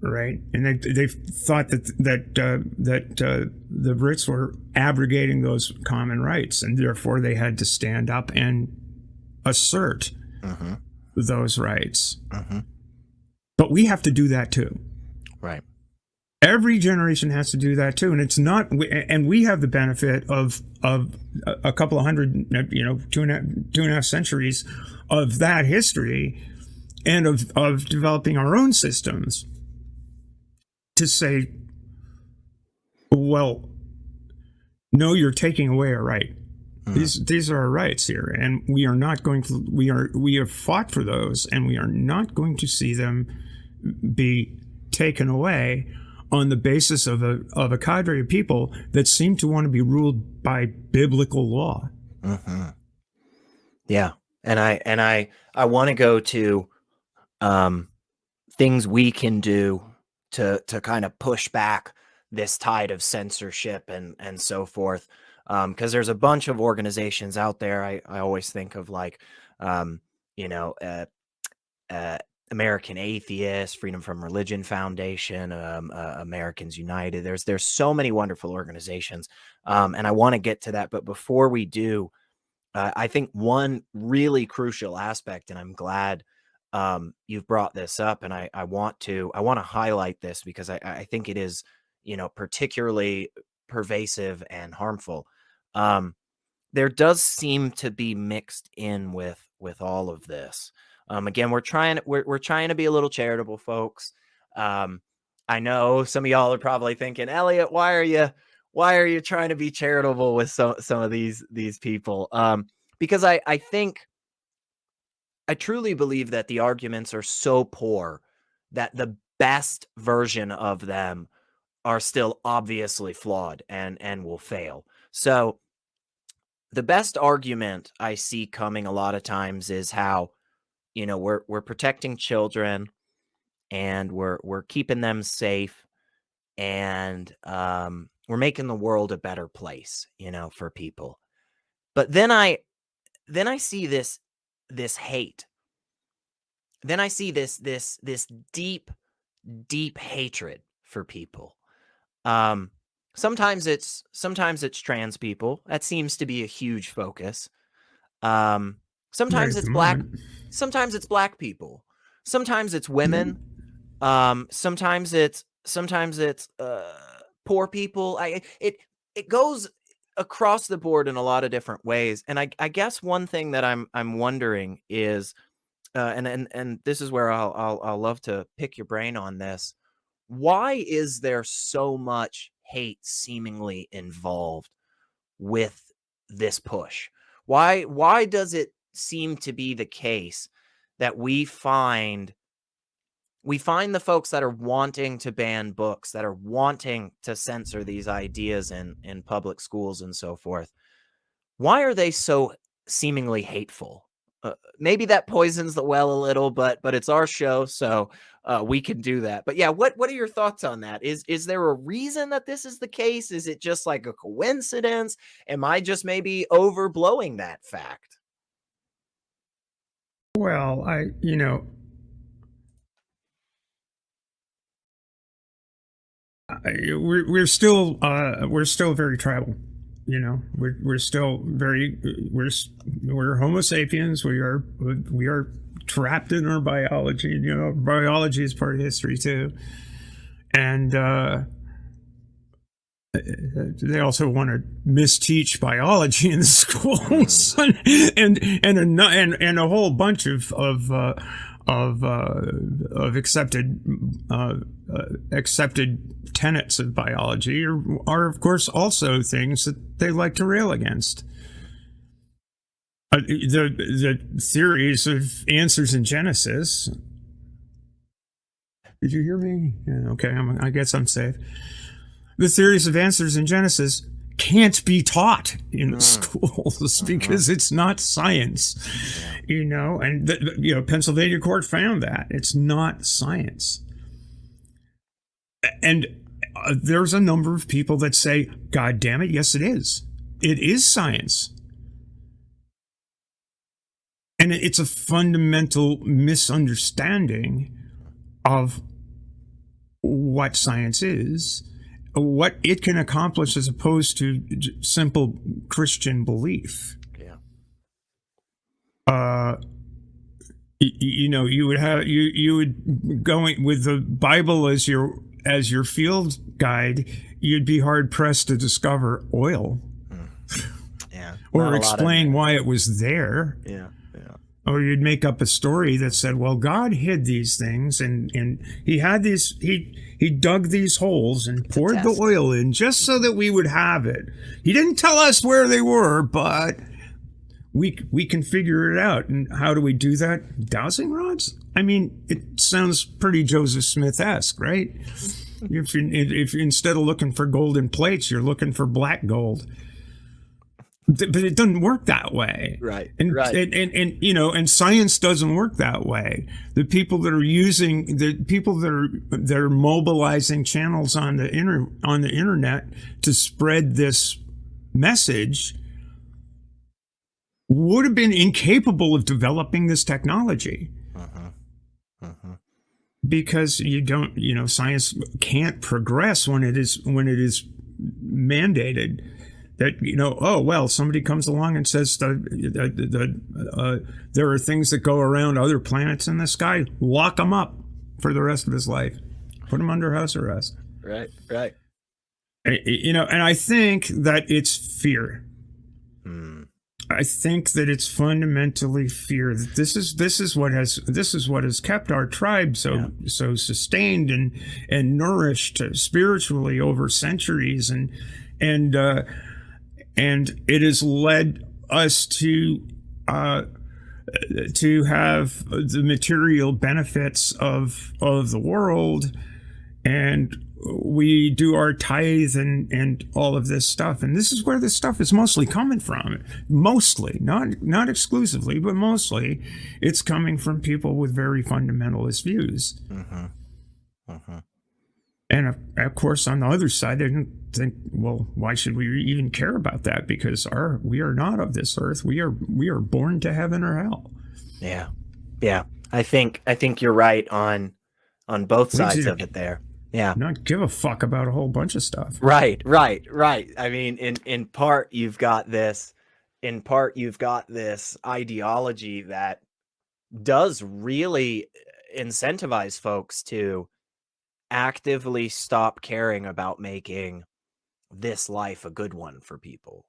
Right, and they thought that the Brits were abrogating those common rights, and therefore they had to stand up and assert those rights. But we have to do that too. Right. Every generation has to do that too, and it's not. And we have the benefit of a couple of hundred, you know, two and a half centuries of that history, and of developing our own systems. To say, well, no, you're taking away our right. These are our rights here, and we are not going to. We have fought for those, and we are not going to see them be taken away on the basis of a cadre of people that seem to want to be ruled by biblical law. Yeah, and I want to go to things we can do to kind of push back this tide of censorship and so forth. Because there's a bunch of organizations out there. I always think of, like, you know, American Atheist, Freedom from Religion Foundation, Americans United. There's so many wonderful organizations. And I want to get to that. But before we do, I think one really crucial aspect, and I'm glad you've brought this up, and I want to highlight this because I think it is, you know, particularly pervasive and harmful. There does seem to be mixed in with all of this. Again, we're trying to be a little charitable, folks. I know some of y'all are probably thinking, Elliot, why are you trying to be charitable with some of these people? Because I truly believe that the arguments are so poor that the best version of them are still obviously flawed and will fail. So the best argument I see coming a lot of times is how, you know, we're protecting children, and we're keeping them safe, and we're making the world a better place, you know, for people. But then I see this hate. Then I see this deep hatred for people. Sometimes it's trans people. That seems to be a huge focus. Sometimes it's black. Sometimes it's black people. Sometimes it's women. Sometimes it's poor people. It goes across the board in a lot of different ways. And I guess one thing that I'm wondering is, and this is where I'll love to pick your brain on this. Why is there so much hate seemingly involved with this push? Why does it seem to be the case that we find the folks that are wanting to ban books, that are wanting to censor these ideas in public schools and so forth? Why are they so seemingly hateful? maybe that poisons the well a little, but it's our show, so we can do that. But yeah, what are your thoughts on that? Is there a reason that this is the case? Is it just like a coincidence? Am I just maybe overblowing that fact? Well, we're still very tribal. We're still very we're Homo sapiens. We are trapped in our biology. Biology is part of history too, and they also want to misteach biology in the schools, and a whole bunch of accepted tenets of biology are of course also things that they like to rail against. The theories of answers in Genesis. Did you hear me? Yeah, okay, I guess I'm safe. The theories of answers in Genesis can't be taught in the schools because it's not science, and Pennsylvania court found that it's not science. And there's a number of people that say, God damn it, yes, it is. It is science. And it's a fundamental misunderstanding of what science is, what it can accomplish as opposed to simple Christian belief. Yeah. You would going with the Bible as your field guide, you'd be hard pressed to discover oil. Yeah. Or explain why it was there. Yeah. Or you'd make up a story that said, well, God hid these things and he had these, he dug these holes and poured the oil in just so that we would have it. He didn't tell us where they were, but we can figure it out. And how do we do that? Dowsing rods? I mean, it sounds pretty Joseph Smith-esque, right? If instead of looking for golden plates, you're looking for black gold. But it doesn't work that way, right? And science doesn't work that way. The people that are mobilizing channels on the internet to spread this message would have been incapable of developing this technology, because science can't progress when it is mandated. That somebody comes along and says there are things that go around other planets in the sky. Lock him up for the rest of his life. Put him under house arrest. Right. And I think that it's fear. I think that it's fundamentally fear. That this is what has kept our tribe so sustained and nourished spiritually over centuries, and it has led us to have the material benefits of the world, and we do our tithe and all of this stuff. And this is where this stuff is mostly coming from. Mostly, not exclusively, but mostly, it's coming from people with very fundamentalist views. And of course, on the other side, they didn't think, well, why should we even care about that? Because we are not of this earth. We are born to heaven or hell. Yeah. I think you're right on both sides of it there. Yeah. Not give a fuck about a whole bunch of stuff. Right. I mean, in part, you've got this ideology that does really incentivize folks to actively stop caring about making this life a good one for people.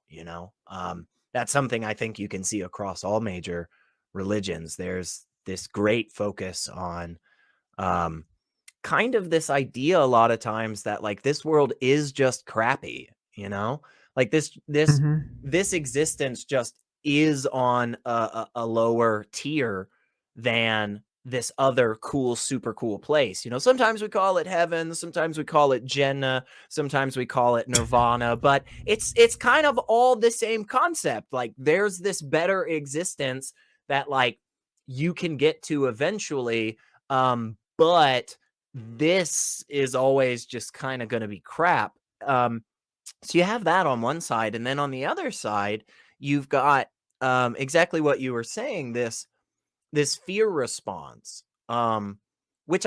That's something I think you can see across all major religions. There's this great focus on kind of this idea a lot of times that like this world is just crappy, like this existence just is on a lower tier than this other cool, super cool place. Sometimes we call it heaven, sometimes we call it Jannah, sometimes we call it Nirvana, but it's kind of all the same concept. Like there's this better existence that like you can get to eventually, but this is always just kind of going to be crap. So you have that on one side, and then on the other side, you've got exactly what you were saying, this fear response, which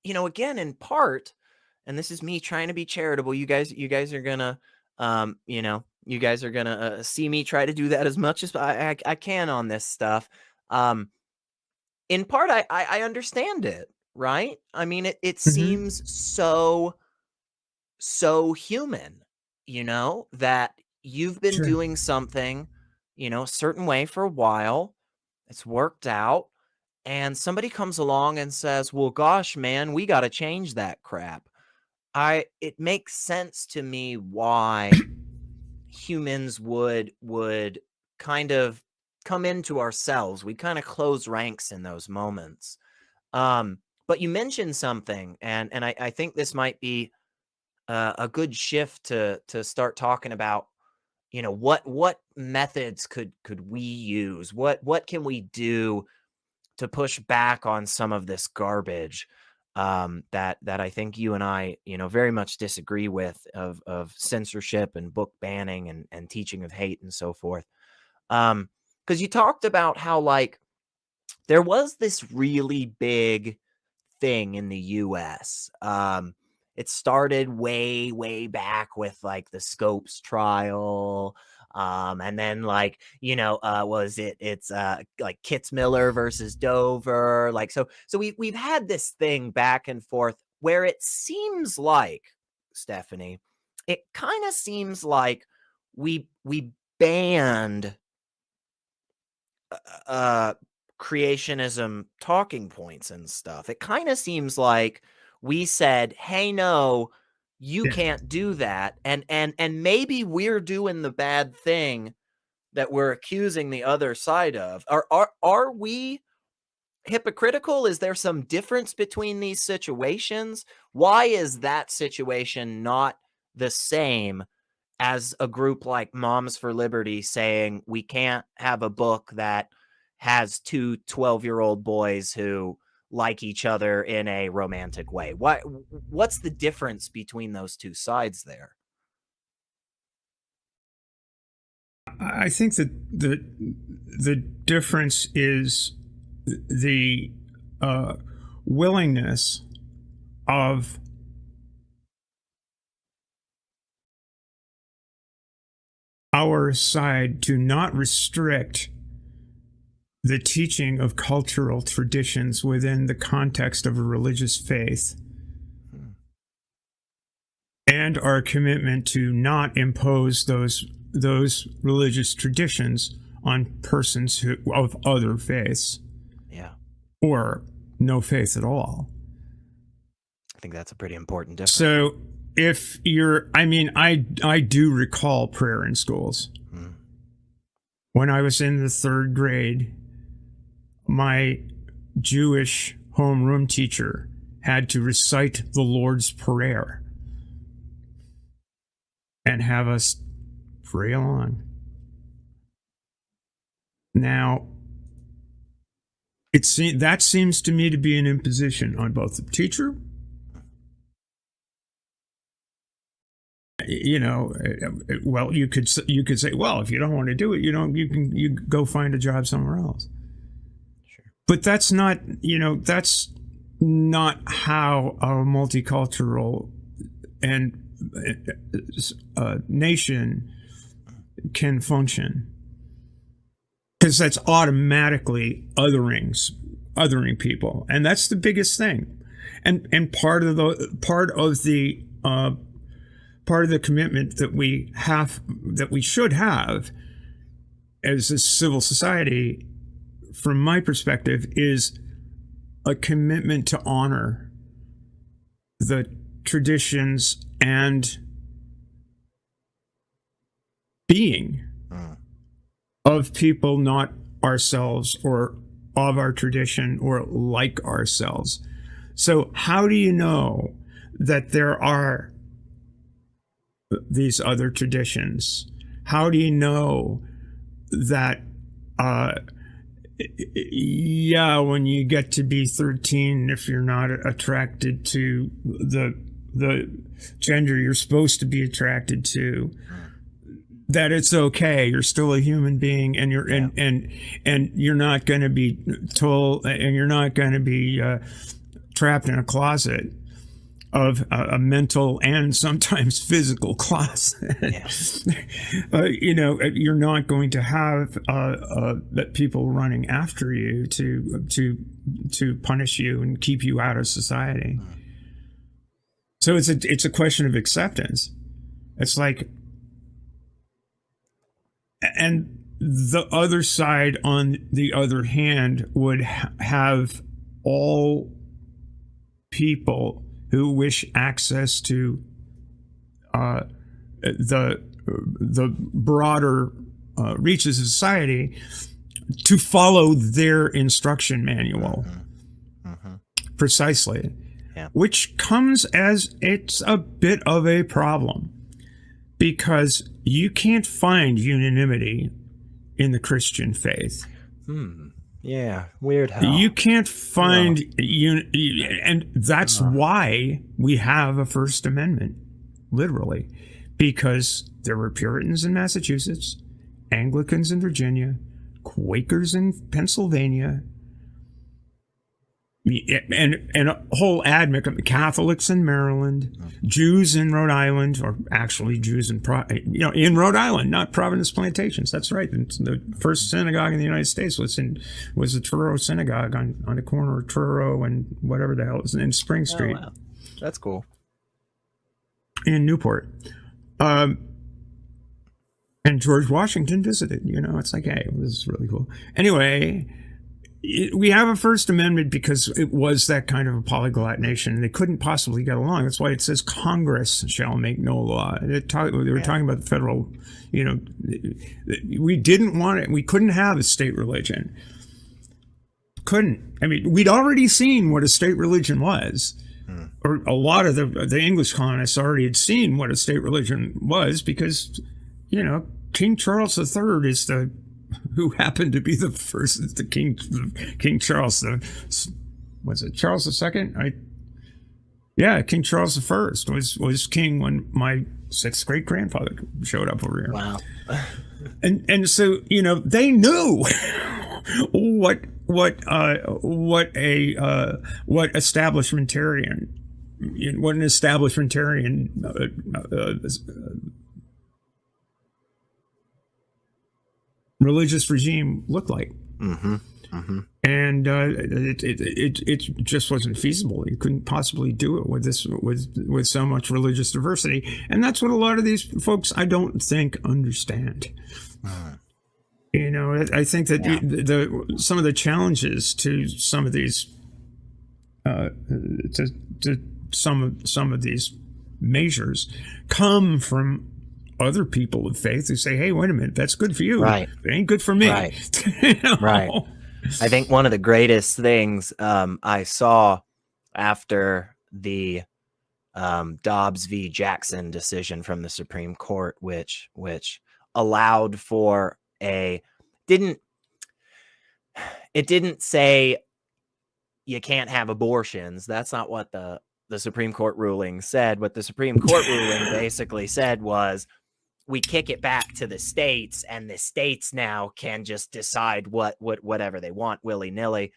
again, in part, and this is me trying to be charitable. You guys are gonna, you guys are gonna see me try to do that as much as I can on this stuff. In part, I understand it, right? I mean, it seems so human, that you've been Sure. doing something, a certain way for a while. It's worked out. And somebody comes along and says, well, gosh, man, we got to change that crap. It makes sense to me why humans would kind of come into ourselves. We kind of close ranks in those moments. But you mentioned something, and I think this might be a good shift to start talking about, what methods could we use? What can we do to push back on some of this garbage that I think you and I, very much disagree with, of censorship and book banning and teaching of hate and so forth. Because you talked about how like there was this really big thing in the US. It started way back with like the Scopes trial. And then like, it's like Kitzmiller versus Dover. Like, so we've had this thing back and forth where it seems like, Stephanie, it kind of seems like we banned creationism talking points and stuff. It kind of seems like we said, hey, no, you Yeah. can't do that. And maybe we're doing the bad thing that we're accusing the other side of. Are we hypocritical? Is there some difference between these situations? Why is that situation not the same as a group like Moms for Liberty saying we can't have a book that has two 12-year-old boys who like each other in a romantic way? What's the difference between those two sides there? I think that the difference is the willingness of our side to not restrict the teaching of cultural traditions within the context of a religious faith, and our commitment to not impose those religious traditions on persons of other faiths. Yeah. Or no faith at all. I think that's a pretty important difference. So if I do recall prayer in schools. When I was in the 3rd grade, my Jewish homeroom teacher had to recite the Lord's Prayer and have us pray along. Now, that seems to me to be an imposition on both the teacher, well, you could say, well, if you don't want to do it, you go find a job somewhere else. Sure. But that's not how a multicultural and nation can function, because that's automatically othering people, and that's the biggest thing. And part of the commitment that we should have as a civil society, from my perspective, is a commitment to honor the traditions and being of people not ourselves, or of our tradition, or like ourselves. So how do you know that there are these other traditions? How do you know that Yeah, when you get to be 13, if you're not attracted to the gender you're supposed to be attracted to, that it's okay. You're still a human being, and you're and you're not going to be told, and you're not going to be trapped in a closet of a mental and sometimes physical closet. You know, you're not going to have people running after you to punish you and keep you out of society. So it's a question of acceptance. It's like, and the other side, on the other hand, would have all people who wish access to the broader reaches of society to follow their instruction manual. Precisely. Which comes as it's a bit of a problem, because you can't find unanimity in the Christian faith. Yeah, weird how you can't find and that's why we have a First Amendment, literally, because there were Puritans in Massachusetts, Anglicans in Virginia, Quakers in Pennsylvania, and a whole Catholics in Maryland, Jews in Rhode Island, or actually Jews in Rhode Island, not Providence Plantations. That's right. The first synagogue in the United States was the Truro Synagogue on the corner of Truro and whatever the hell is in Spring Street. Oh, wow. That's cool. In Newport. And George Washington visited. You know, it's like, hey, this is really cool. Anyway, we have a First Amendment because it was that kind of a polyglot nation, and they couldn't possibly get along. That's why it says Congress shall make no law. They were talking about the federal, you know, we didn't want it. We couldn't have a state religion. Couldn't. I mean, we'd already seen what a state religion was. Or a lot of the English colonists already had seen what a state religion was, because, you know, King Charles III is who happened to be the first, King Charles, was it Charles II? King Charles I was king when my 6th great grandfather showed up over here. Wow. and so, you know, they knew what an establishmentarian religious regime looked like. And it just wasn't feasible. You couldn't possibly do it with so much religious diversity, and that's what a lot of these folks, I don't think, understand. You know, I think that some of the challenges to some of these to some of these measures come from other people of faith who say, hey, wait a minute, that's good for you. Right. It ain't good for me. Right. You know? Right. I think one of the greatest things I saw after the Dobbs v. Jackson decision from the Supreme Court, which allowed for it didn't say you can't have abortions. That's not what the Supreme Court ruling said. What the Supreme Court ruling basically said was, we kick it back to the states, and the states now can just decide whatever they want willy-nilly,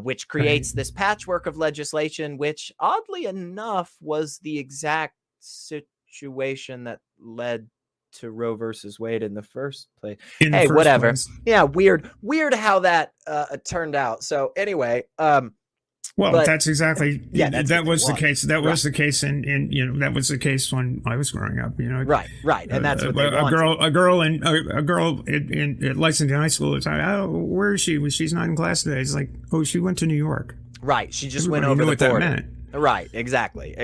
which creates this patchwork of legislation, which oddly enough was the exact situation that led to Roe versus Wade in the first place. Hey, whatever. Place. Yeah, weird how that turned out. So anyway, that's exactly that was the case. That was the case in you know, that was the case when I was growing up. You know, right, and that's what a girl in Lexington High School was like, oh, where is she? She's not in class today. It's like, oh, she went to New York. Right, she just went over the border. Right, exactly.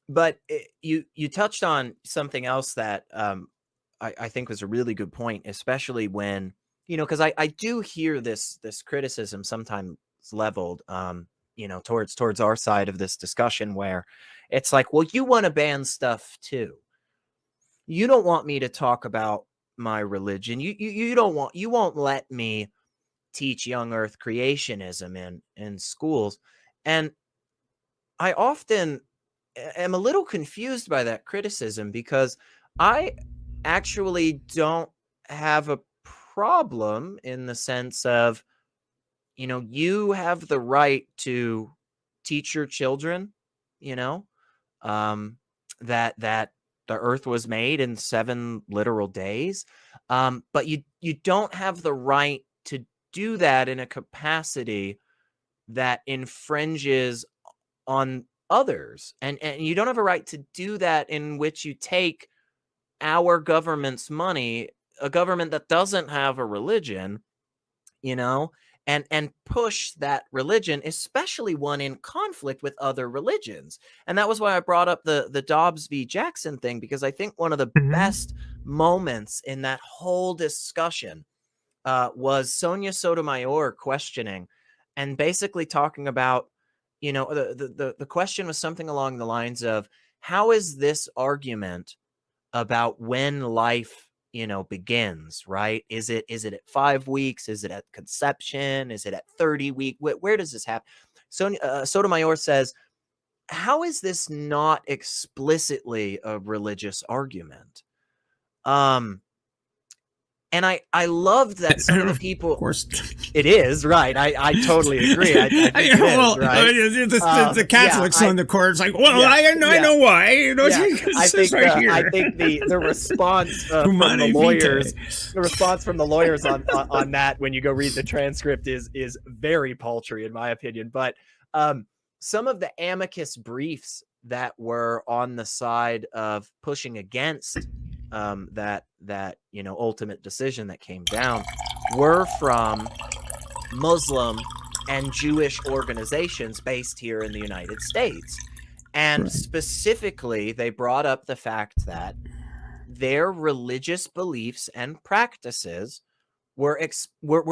But you touched on something else that I think was a really good point, especially when, you know, because I do hear this criticism sometimes leveled you know, towards our side of this discussion, where it's like, well, you want to ban stuff too. You don't want me to talk about my religion. You won't let me teach young earth creationism in schools. And I often am a little confused by that criticism, because I actually don't have a problem in the sense of, you have the right to teach your children, you know, um, that the earth was made in 7 literal days. But you don't have the right to do that in a capacity that infringes on others. And you don't have a right to do that in which you take our government's money, a government that doesn't have a religion, and push that religion, especially one in conflict with other religions. And that was why I brought up the Dobbs v. Jackson thing, because I think one of the best moments in that whole discussion was Sonia Sotomayor questioning and basically talking about, the question was something along the lines of, how is this argument about when life begins, right? Is it at 5 weeks? Is it at conception? Is it at 30 week? Where does this happen? Sotomayor says, how is this not explicitly a religious argument? And I loved that some of the people, of course, it is, right? I totally agree. I think it is, right? The Catholics on the court is like, well, I know why. I think the response from the lawyers, on that, when you go read the transcript, is very paltry in my opinion. But some of the amicus briefs that were on the side of pushing against that ultimate decision that came down were from Muslim and Jewish organizations based here in the United States. And specifically, they brought up the fact that their religious beliefs and practices were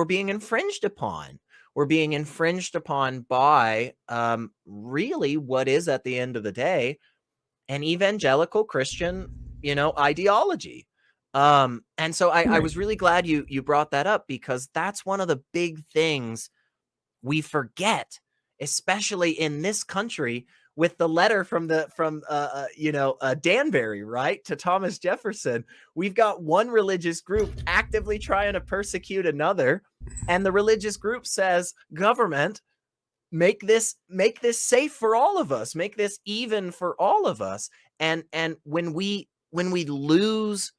being infringed upon. Were being infringed upon by really what is, at the end of the day, an evangelical Christian ideology. And so I was really glad you brought that up, because that's one of the big things we forget, especially in this country, with the letter from Danbury, right, to Thomas Jefferson. We've got one religious group actively trying to persecute another, and the religious group says, government, make this safe for all of us, make this even for all of us. And when we lose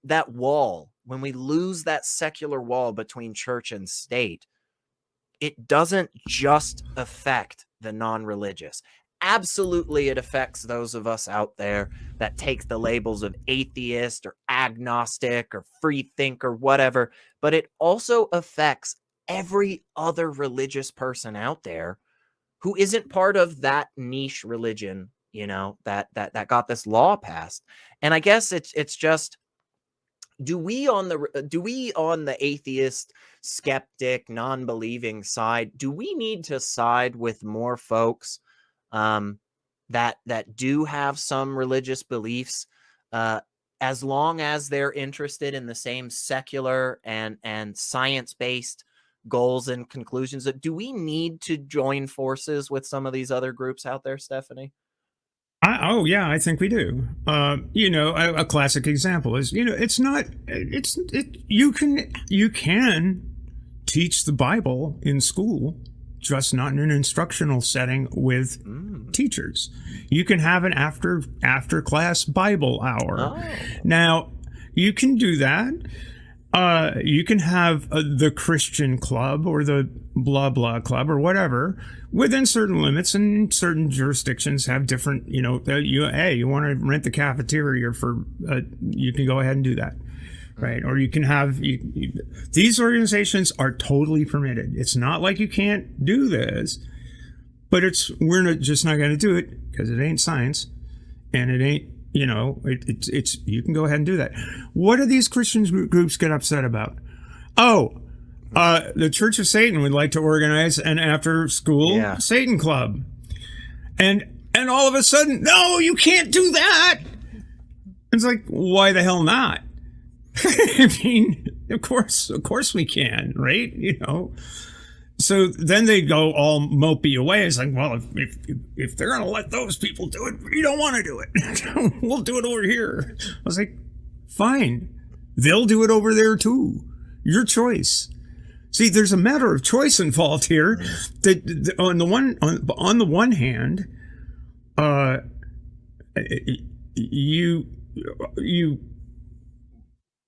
that wall, when we lose that secular wall between church and state, it doesn't just affect the non-religious. Absolutely, it affects those of us out there that take the labels of atheist or agnostic or free think or whatever, but it also affects every other religious person out there who isn't part of that niche religion, that got this law passed. And I guess it's just, do we on the atheist, skeptic, non-believing side, do we need to side with more folks that do have some religious beliefs, as long as they're interested in the same secular and science-based goals and conclusions? Do we need to join forces with some of these other groups out there, Stephanie? I think we do. A classic example is, you can teach the Bible in school, just not in an instructional setting with teachers. You can have an after class Bible hour. Oh. Now, you can do that. You can have the Christian club or the blah blah club or whatever within certain limits, and certain jurisdictions have different, you want to rent the cafeteria for, you can go ahead and do that. Right. Or you can have, these organizations are totally permitted. It's not like you can't do this, but we're just not going to do it because it ain't science, and it ain't, it's you can go ahead and do that. What do these Christian groups get upset about? The Church of Satan would like to organize an after school Satan club. And all of a sudden, no, you can't do that. It's like, why the hell not? I mean, Of course we can, right? So then they go all mopey away. It's like, well, if they're going to let those people do it, we don't want to do it. We'll do it over here. I was like, fine. They'll do it over there too. Your choice. See, there's a matter of choice involved here. That on the one hand, you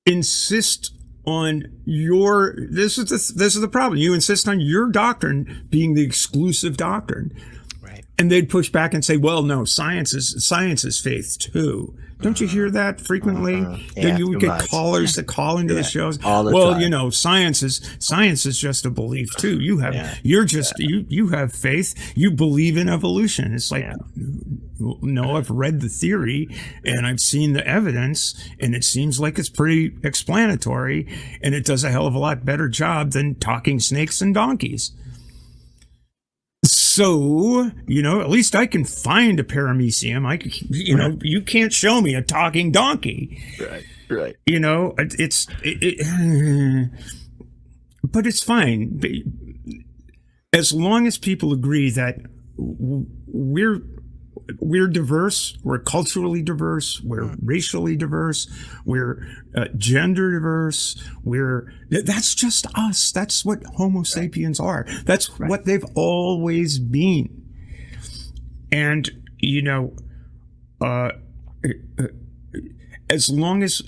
insist on this is the problem. You insist on your doctrine being the exclusive doctrine. Right. And they'd push back and say, well, no, science is faith too. Don't you hear that frequently? Yeah, Then you would get callers that call into the shows. All the well, time. Science is just a belief too. You have you have faith. You believe in evolution. It's like, no, I've read the theory and I've seen the evidence, and it seems like it's pretty explanatory, and it does a hell of a lot better job than talking snakes and donkeys. So, at least I can find a paramecium. You can't show me a talking donkey. Right. But it's fine. As long as people agree that we're diverse, we're culturally diverse, we're racially diverse, we're gender diverse, that's just us. That's what Homo sapiens are. That's what they've always been. And, as long as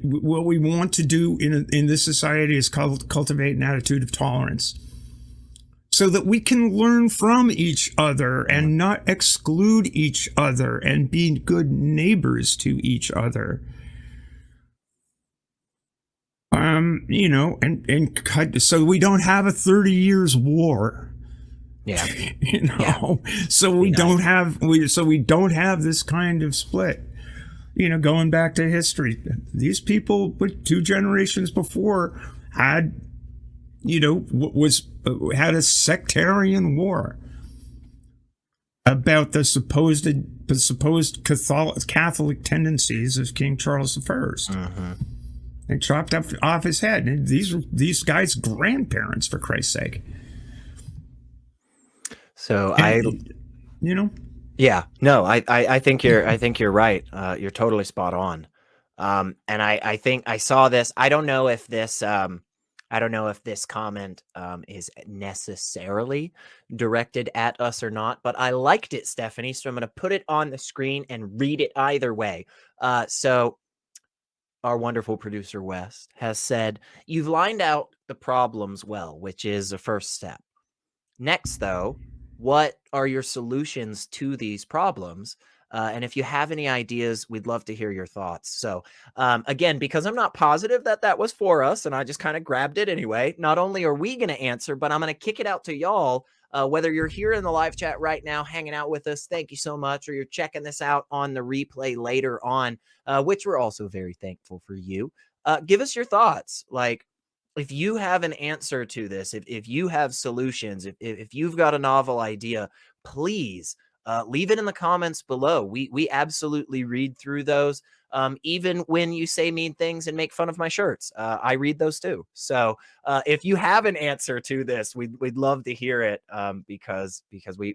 what we want to do in this society is cultivate an attitude of tolerance, so that we can learn from each other and not exclude each other and be good neighbors to each other. So we don't have a 30 years war. Yeah. So we don't have this kind of split. Going back to history, these people 2 generations before had a sectarian war about the supposed Catholic tendencies of King Charles I. They chopped off his head. And these guys' grandparents, for Christ's sake. So I think you're right. You're totally spot on. And I think I saw this. I don't know if this comment is necessarily directed at us or not, but I liked it, Stephanie. So I'm going to put it on the screen and read it either way. So our wonderful producer, Wes, has said, you've lined out the problems well, which is the first step. Next, though, what are your solutions to these problems? And if you have any ideas, we'd love to hear your thoughts. So again, because I'm not positive that was for us, and I just kind of grabbed it anyway, not only are we going to answer, but I'm going to kick it out to y'all, whether you're here in the live chat right now, hanging out with us, thank you so much, or you're checking this out on the replay later on, which we're also very thankful for you. Give us your thoughts. Like, if you have an answer to this, if you have solutions, if you've got a novel idea, please leave it in the comments below. We absolutely read through those. Even when you say mean things and make fun of my shirts, I read those too. So if you have an answer to this, we'd love to hear it, because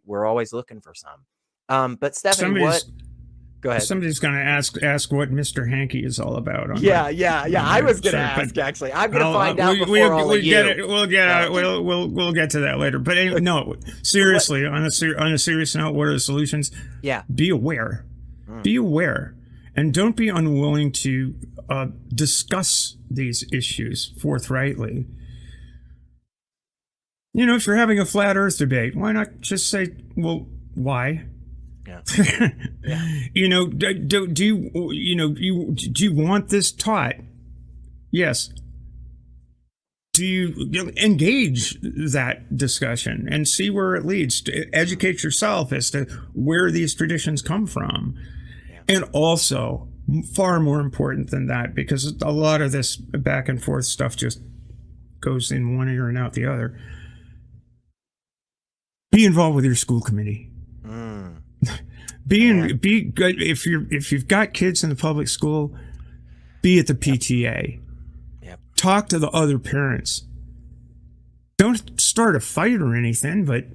we're always looking for some. But Stephanie, go ahead. Somebody's going to ask what Mr. Hanky is all about. Yeah. I was going to ask, actually. I'm going to find out before all of you. We'll get to that later. But anyway, no, seriously, on a serious note, what are the solutions? Yeah. Be aware. Be aware. And don't be unwilling to discuss these issues forthrightly. If you're having a flat Earth debate, why not just say, well, why? Yeah. Do you want this taught? Yes. Do you engage that discussion and see where it leads? Educate yourself as to where these traditions come from. Yeah. And also, far more important than that, because a lot of this back and forth stuff just goes in one ear and out the other. Be involved with your school committee. Be good. If you've got kids in the public school, be at the PTA. Yep. talk to the other parents. Don't start a fight or anything, but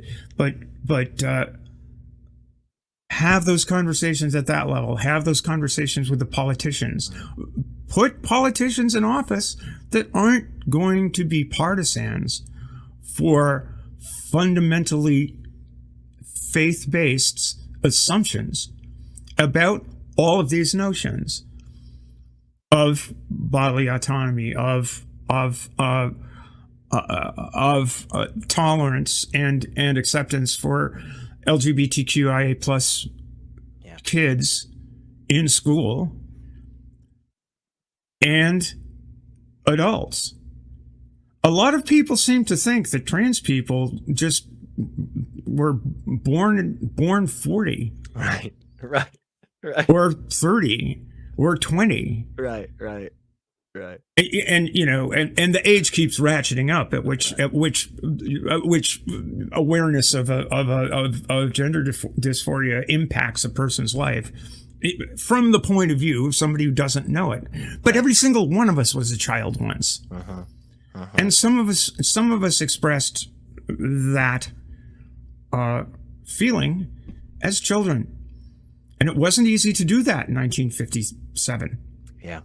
have those conversations at that level. Have those conversations with the politicians. Put politicians in office that aren't going to be partisans for fundamentally faith-based assumptions about all of these notions of bodily autonomy, of tolerance and acceptance for LGBTQIA plus kids in school and adults. A lot of people seem to think that trans people just were born 40, right, or 30, or 20, right. And the age keeps ratcheting up at which awareness of gender dysphoria impacts a person's life from the point of view of somebody who doesn't know it. But every single one of us was a child once, and some of us expressed that feeling as children, and it wasn't easy to do that in 1957. Yeah.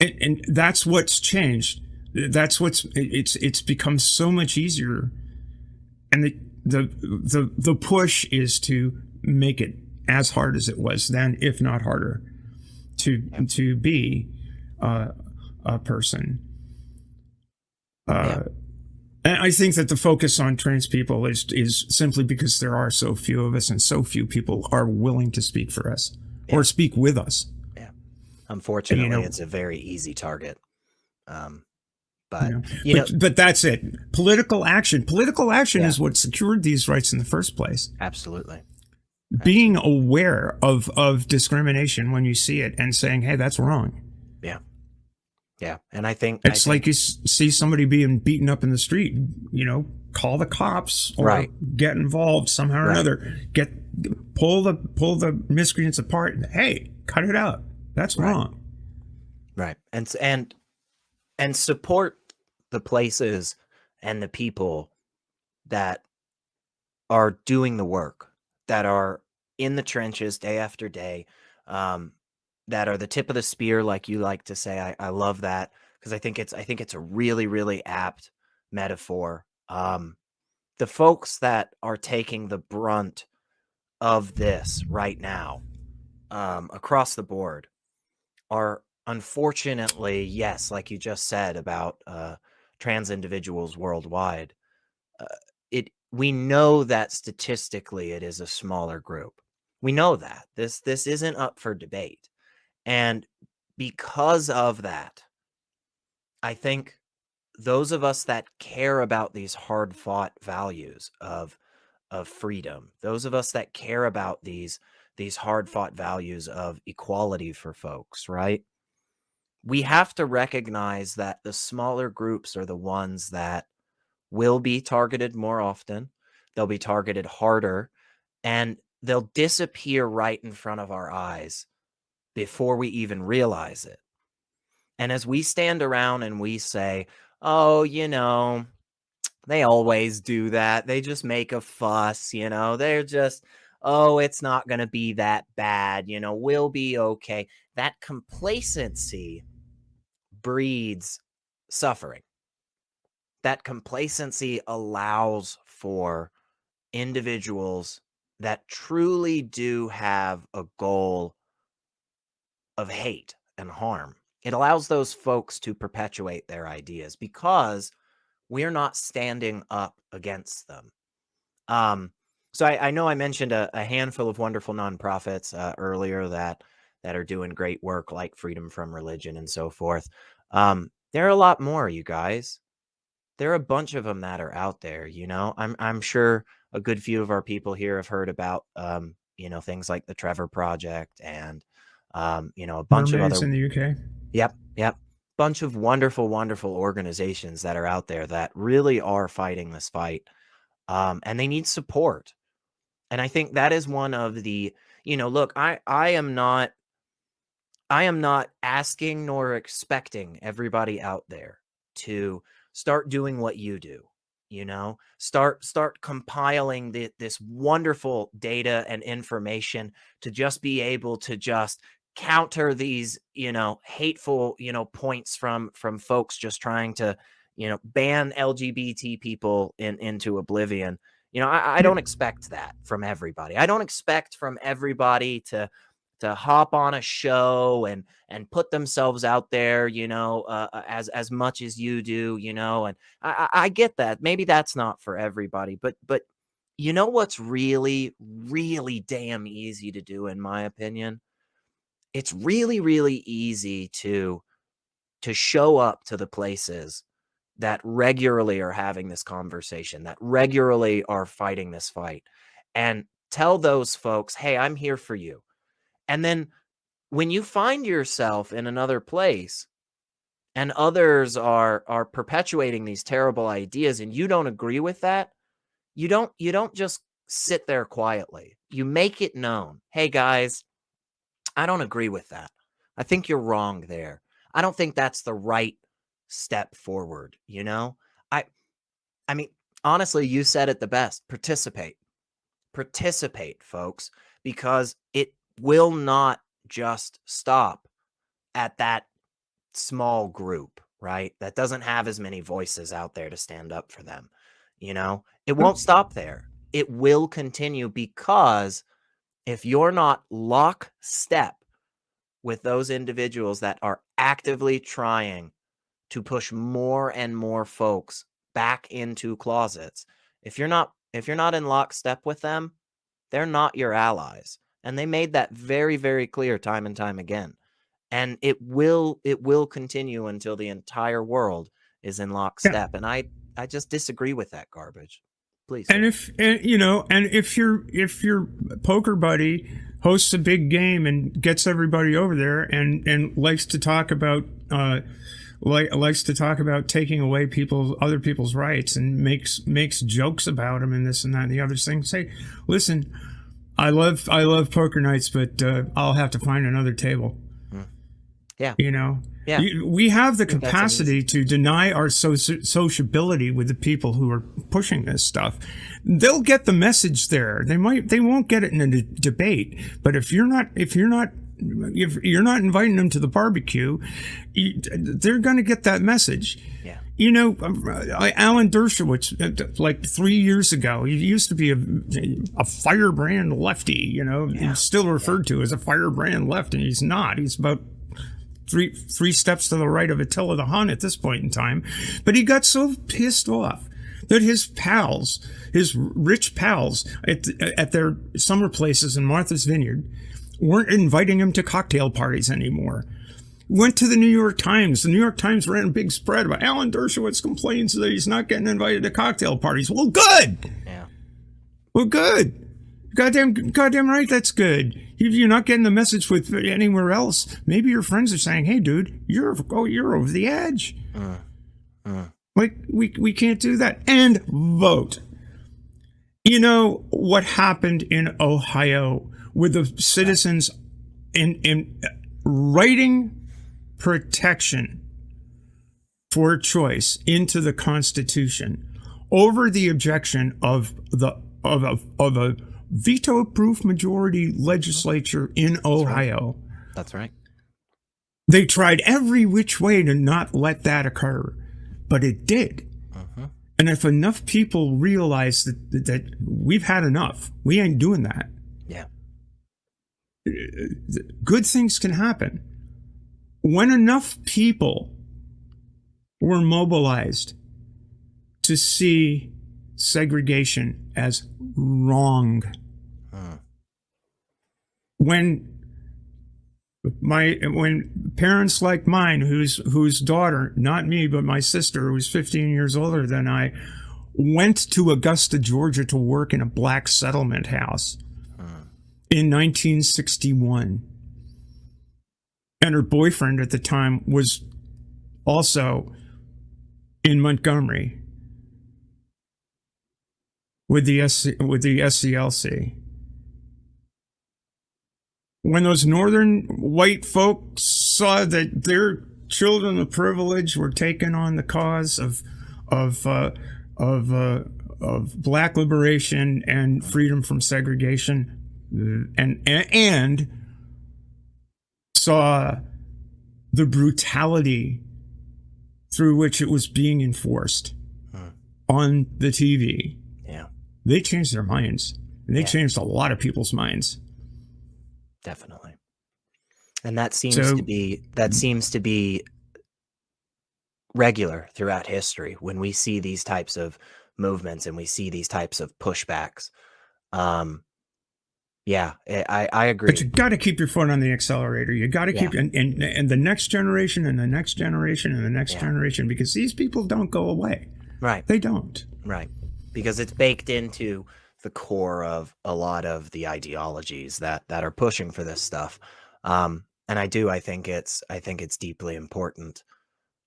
And that's what's changed. It's become so much easier, and the push is to make it as hard as it was then, if not harder, to be a person. And I think that the focus on trans people is simply because there are so few of us, and so few people are willing to speak for us or speak with us. Unfortunately, it's a very easy target. But that's it. Political action is what secured these rights in the first place. Absolutely. Being aware of discrimination when you see it and saying, hey, that's wrong. Yeah. And I think it's like you see somebody being beaten up in the street, call the cops or get involved somehow or another. Pull the miscreants apart and, hey, cut it out. That's wrong. Right. And support the places and the people that are doing the work, that are in the trenches day after day, that are the tip of the spear, like you like to say. I love that, because I think it's a really, really apt metaphor. The folks that are taking the brunt of this right now, across the board, are unfortunately, yes, like you just said about trans individuals worldwide. We know that statistically it is a smaller group. We know that this isn't up for debate, and because of that, I think those of us that care about these hard-fought values of freedom, those of us that care about these hard-fought values of equality for folks, right? We have to recognize that the smaller groups are the ones that will be targeted more often. They'll be targeted harder, and they'll disappear right in front of our eyes before we even realize it. And as we stand around and we say, oh, they always do that. They just make a fuss, they're just, oh, it's not going to be that bad. We'll be okay. That complacency breeds suffering. That complacency allows for individuals that truly do have a goal of hate and harm. It allows those folks to perpetuate their ideas because we're not standing up against them. So I know I mentioned a handful of wonderful nonprofits earlier that are doing great work, like Freedom from Religion and so forth. There are a lot more, you guys. There are a bunch of them that are out there. I'm sure a good few of our people here have heard about things like the Trevor Project and a bunch Mermaids of other in the UK. Yep. Bunch of wonderful, wonderful organizations that are out there that really are fighting this fight. And they need support. And I think that is one of the, look, I am not I am not asking nor expecting everybody out there to start doing what you do. Start compiling this wonderful data and information to just be able to just counter these, hateful, points from folks just trying to, ban LGBT people into oblivion. I don't expect that from everybody. I don't expect from everybody to hop on a show and put themselves out there, as much as you do, and I get that. Maybe that's not for everybody, but what's really, really damn easy to do, in my opinion? It's really, really easy to show up to the places that regularly are having this conversation, that regularly are fighting this fight, and tell those folks, hey, I'm here for you. And then when you find yourself in another place and others are perpetuating these terrible ideas and you don't agree with that, you don't just sit there quietly. You make it known. Hey guys, I don't agree with that. I think you're wrong there. I don't think that's the right step forward, I I mean, honestly, you said it the best. Participate. Participate, folks, because it will not just stop at that small group, right? That doesn't have as many voices out there to stand up for them. It won't stop there. It will continue, because if you're not lockstep with those individuals that are actively trying to push more and more folks back into closets, if you're not in lockstep with them, they're not your allies. And they made that very, very clear time and time again. And it will continue until the entire world is in lockstep. Yeah. And I just disagree with that garbage. Please. And if your poker buddy hosts a big game and gets everybody over there and likes to talk about taking away other people's rights and makes jokes about them and this and that and the other thing, say, listen, I love poker nights, but I'll have to find another table. Yeah. Yeah. We have the capacity to deny our sociability with the people who are pushing this stuff. They'll get the message there. They won't get it in a debate. But if you're not inviting them to the barbecue, they're going to get that message. Yeah. Alan Dershowitz, like 3 years ago, he used to be a firebrand lefty, He's still referred to as a firebrand left, and he's not. He's about three steps to the right of Attila the Hun at this point in time. But he got so pissed off that his rich pals at their summer places in Martha's Vineyard weren't inviting him to cocktail parties anymore. Went to the New York Times. The New York Times ran a big spread about Alan Dershowitz complains that he's not getting invited to cocktail parties. Well, good. Yeah. Well, good. Goddamn right, that's good. If you're not getting the message with anywhere else, maybe your friends are saying, "Hey, dude, you're over the edge." Like we can't do that. And vote. What happened in Ohio with the citizens in writing protection for choice into the Constitution over the objection of a veto-proof majority legislature in Ohio. That's right. They tried every which way to not let that occur, but it did. And if enough people realize that we've had enough, we ain't doing that. Yeah. Good things can happen. When enough people were mobilized to see segregation as wrong, when parents like mine, whose daughter, not me, but my sister, who was 15 years older than I, went to Augusta, Georgia to work in a black settlement house in 1961. And her boyfriend at the time was also in Montgomery with the SCLC. when those northern white folks saw that their children of privilege were taking on the cause of black liberation and freedom from segregation, and saw the brutality through which it was being enforced on the TV. Yeah. They changed their minds. And they changed a lot of people's minds. Definitely. And that seems to be regular throughout history when we see these types of movements and we see these types of pushbacks. Yeah, I agree. But you got to keep your foot on the accelerator. You got to keep and the next generation and the next generation and the next generation, because these people don't go away. Right. They don't. Right. Because it's baked into the core of a lot of the ideologies that are pushing for this stuff. And I think it's deeply important.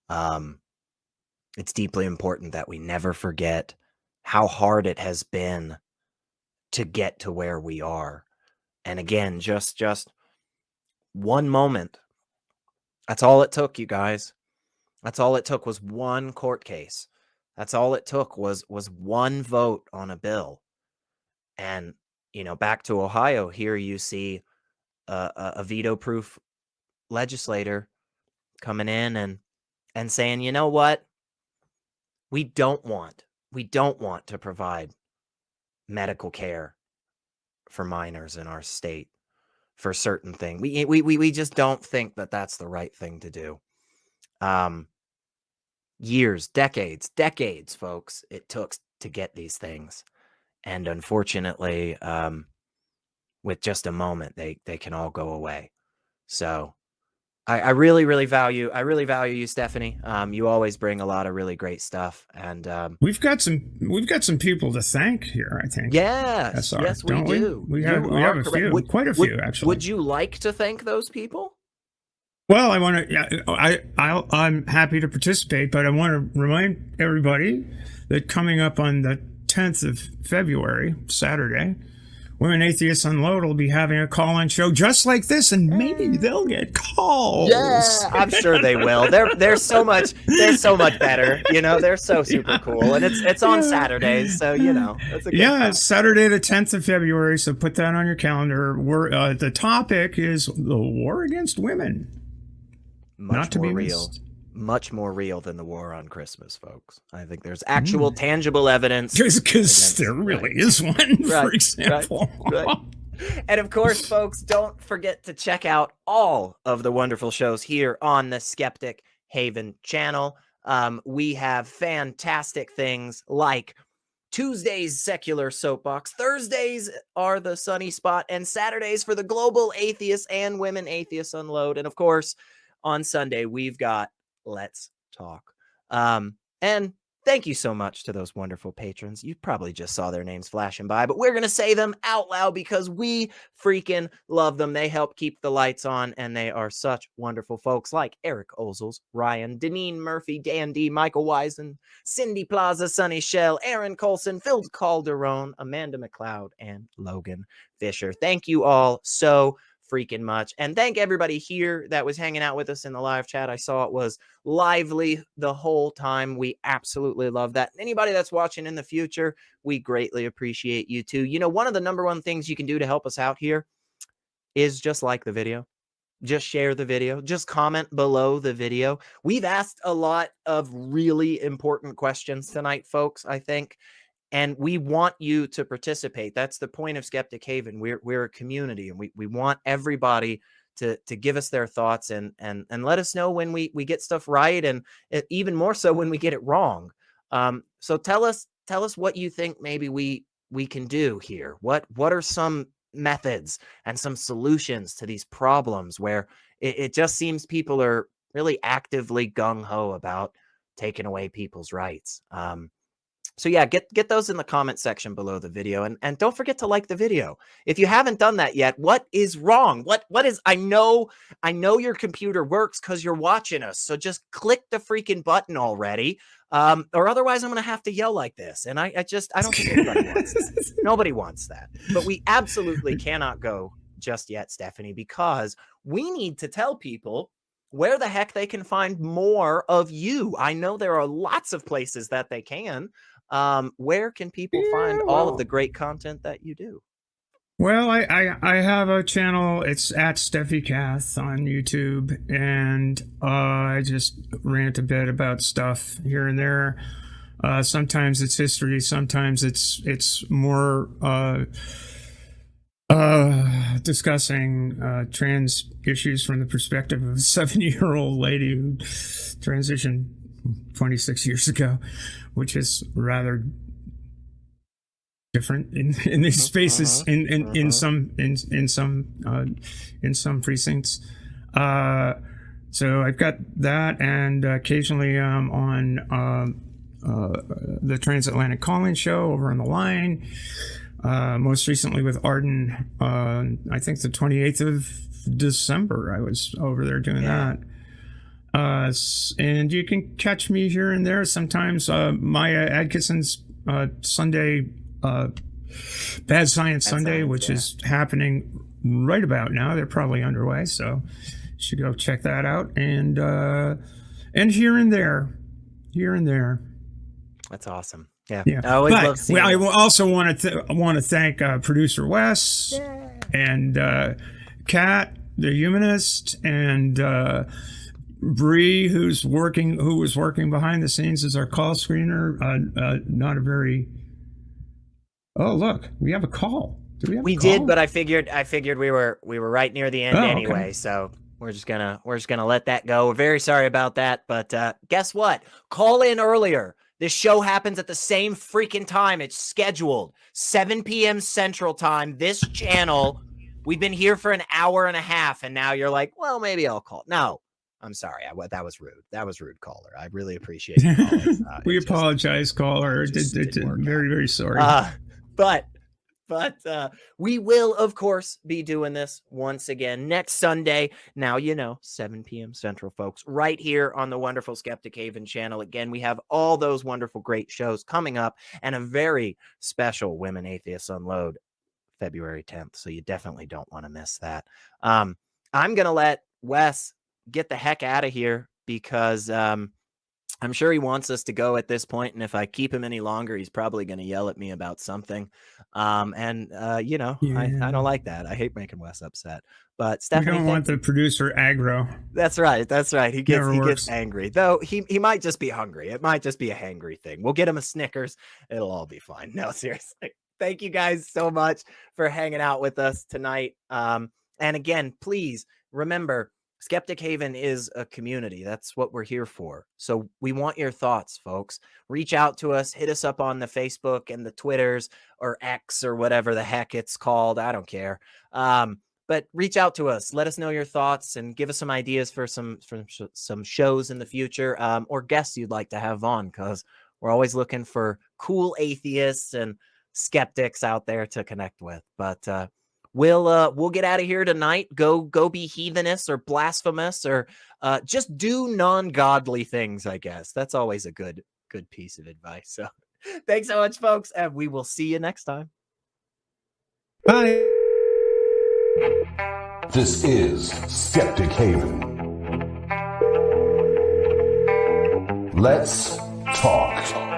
It's deeply important that we never forget how hard it has been to get to where we are. And again, just one moment. That's all it took, you guys. That's all it took was one court case. That's all it took was one vote on a bill. And, back to Ohio, here you see a veto-proof legislator coming in and saying, you know what? We don't want to provide medical care for minors in our state for certain things. We just don't think that that's the right thing to do. Years, decades, folks, it took to get these things. And unfortunately, with just a moment, they can all go away. So I really value you, Stephanie. You always bring a lot of really great stuff, and we've got some people to thank here, I think. Yes, we do. We have a few, quite a few actually. Would you like to thank those people? Well, I'm happy to participate, but I want to remind everybody that coming up on the 10th of February, Saturday, Women Atheists Unload will be having a call-in show just like this, and maybe they'll get calls. Yeah, I'm sure they will. They're so much better. They're so super cool, and it's on Saturdays, so it's a good time. It's Saturday the 10th of February. So put that on your calendar. The topic is the war against women. Much more real than the war on Christmas, folks. I think there's actual tangible evidence. Because there really is one, for example. Right. And of course, folks, don't forget to check out all of the wonderful shows here on the Skeptic Haven channel. We have fantastic things like Tuesdays, Secular Soapbox. Thursdays are the Sunny Spot. And Saturdays for the Global Atheists and Women Atheists Unload. And of course, on Sunday, we've got Let's Talk. And thank you so much to those wonderful patrons. You probably just saw their names flashing by, but we're going to say them out loud because we freaking love them. They help keep the lights on, and they are such wonderful folks like Eric Ozels, Ryan, Deneen Murphy, Dan D, Michael Wisen, Cindy Plaza, Sunny Shell, Aaron Colson, Phil Calderon, Amanda McLeod, and Logan Fisher. Thank you all so freaking much. And thank everybody here that was hanging out with us in the live chat. I saw it was lively the whole time. We absolutely love that. Anybody that's watching in the future, we greatly appreciate you too. One of the number one things you can do to help us out here is just like the video, just share the video, just comment below the video. We've asked a lot of really important questions tonight, folks, I think. And we want you to participate. That's the point of Skeptic Haven. We're a community, and we want everybody to give us their thoughts and let us know when we get stuff right, and even more so when we get it wrong. So tell us what you think maybe we can do here. What are some methods and some solutions to these problems where it just seems people are really actively gung-ho about taking away people's rights? So yeah, get those in the comment section below the video, and don't forget to like the video. If you haven't done that yet, what is wrong? What is, I know your computer works because you're watching us, so just click the freaking button already. Or otherwise I'm going to have to yell like this. And I don't think anybody wants that. Nobody wants that. But we absolutely cannot go just yet, Stephanie, because we need to tell people where the heck they can find more of you. I know there are lots of places that they can. Where can people find all of the great content that you do? Well, I have a channel. It's at SteffiCath on YouTube, and I just rant a bit about stuff here and there. Sometimes it's history. Sometimes it's more discussing trans issues from the perspective of a 70-year-old lady who transitioned 26 years ago, which is rather different in these spaces in some precincts. So I've got that, and occasionally on the Transatlantic Calling Show over on the line. Most recently with Arden, I think the 28th of December, I was over there doing that. And you can catch me here and there sometimes. Maya Adkisson's Sunday, Bad Science Sunday, which is happening right about now. They're probably underway, so you should go check that out. And here and there. That's awesome. Yeah. I always love seeing I also want to thank producer Wes and Kat, the humanist, and Bree, who was working behind the scenes as our call screener. Not a very. Oh, look, we have a call. Do we have? We a call? did, but I figured we were right near the end anyway. Okay. So we're just gonna let that go. We're very sorry about that, but guess what? Call in earlier. This show happens at the same freaking time. It's scheduled 7 p.m. Central Time. This channel. We've been here for an hour and a half, and now you're like, well, maybe I'll call. No, I'm sorry. That was rude. That was rude, caller. I really appreciate it. We apologize, caller. Very, very sorry. But we will, of course, be doing this once again next Sunday. Now, 7 p.m. Central, folks, right here on the wonderful Skeptic Haven channel. Again, we have all those wonderful, great shows coming up and a very special Women Atheists Unload February 10th. So you definitely don't want to miss that. I'm going to let Wes get the heck out of here because I'm sure he wants us to go at this point, and if I keep him any longer, he's probably going to yell at me about something. I don't like that. I hate making Wes upset. But Stephanie, we don't want the producer aggro. That's right. He gets angry. Though he might just be hungry. It might just be a hangry thing. We'll get him a Snickers. It'll all be fine. No, seriously. Thank you guys so much for hanging out with us tonight. And again, please remember, Skeptic Haven is a community. That's what we're here for. So we want your thoughts, folks. Reach out to us. Hit us up on the Facebook and the Twitters or X or whatever the heck it's called. I don't care. But reach out to us. Let us know your thoughts and give us some ideas for some shows in the future or guests you'd like to have on, because we're always looking for cool atheists and skeptics out there to connect with. But we'll get out of here tonight. Go be heathenous or blasphemous or just do non-godly things, I guess. That's always a good piece of advice. So thanks so much, folks, and we will see you next time. Bye. This is Skeptic Haven. Let's talk.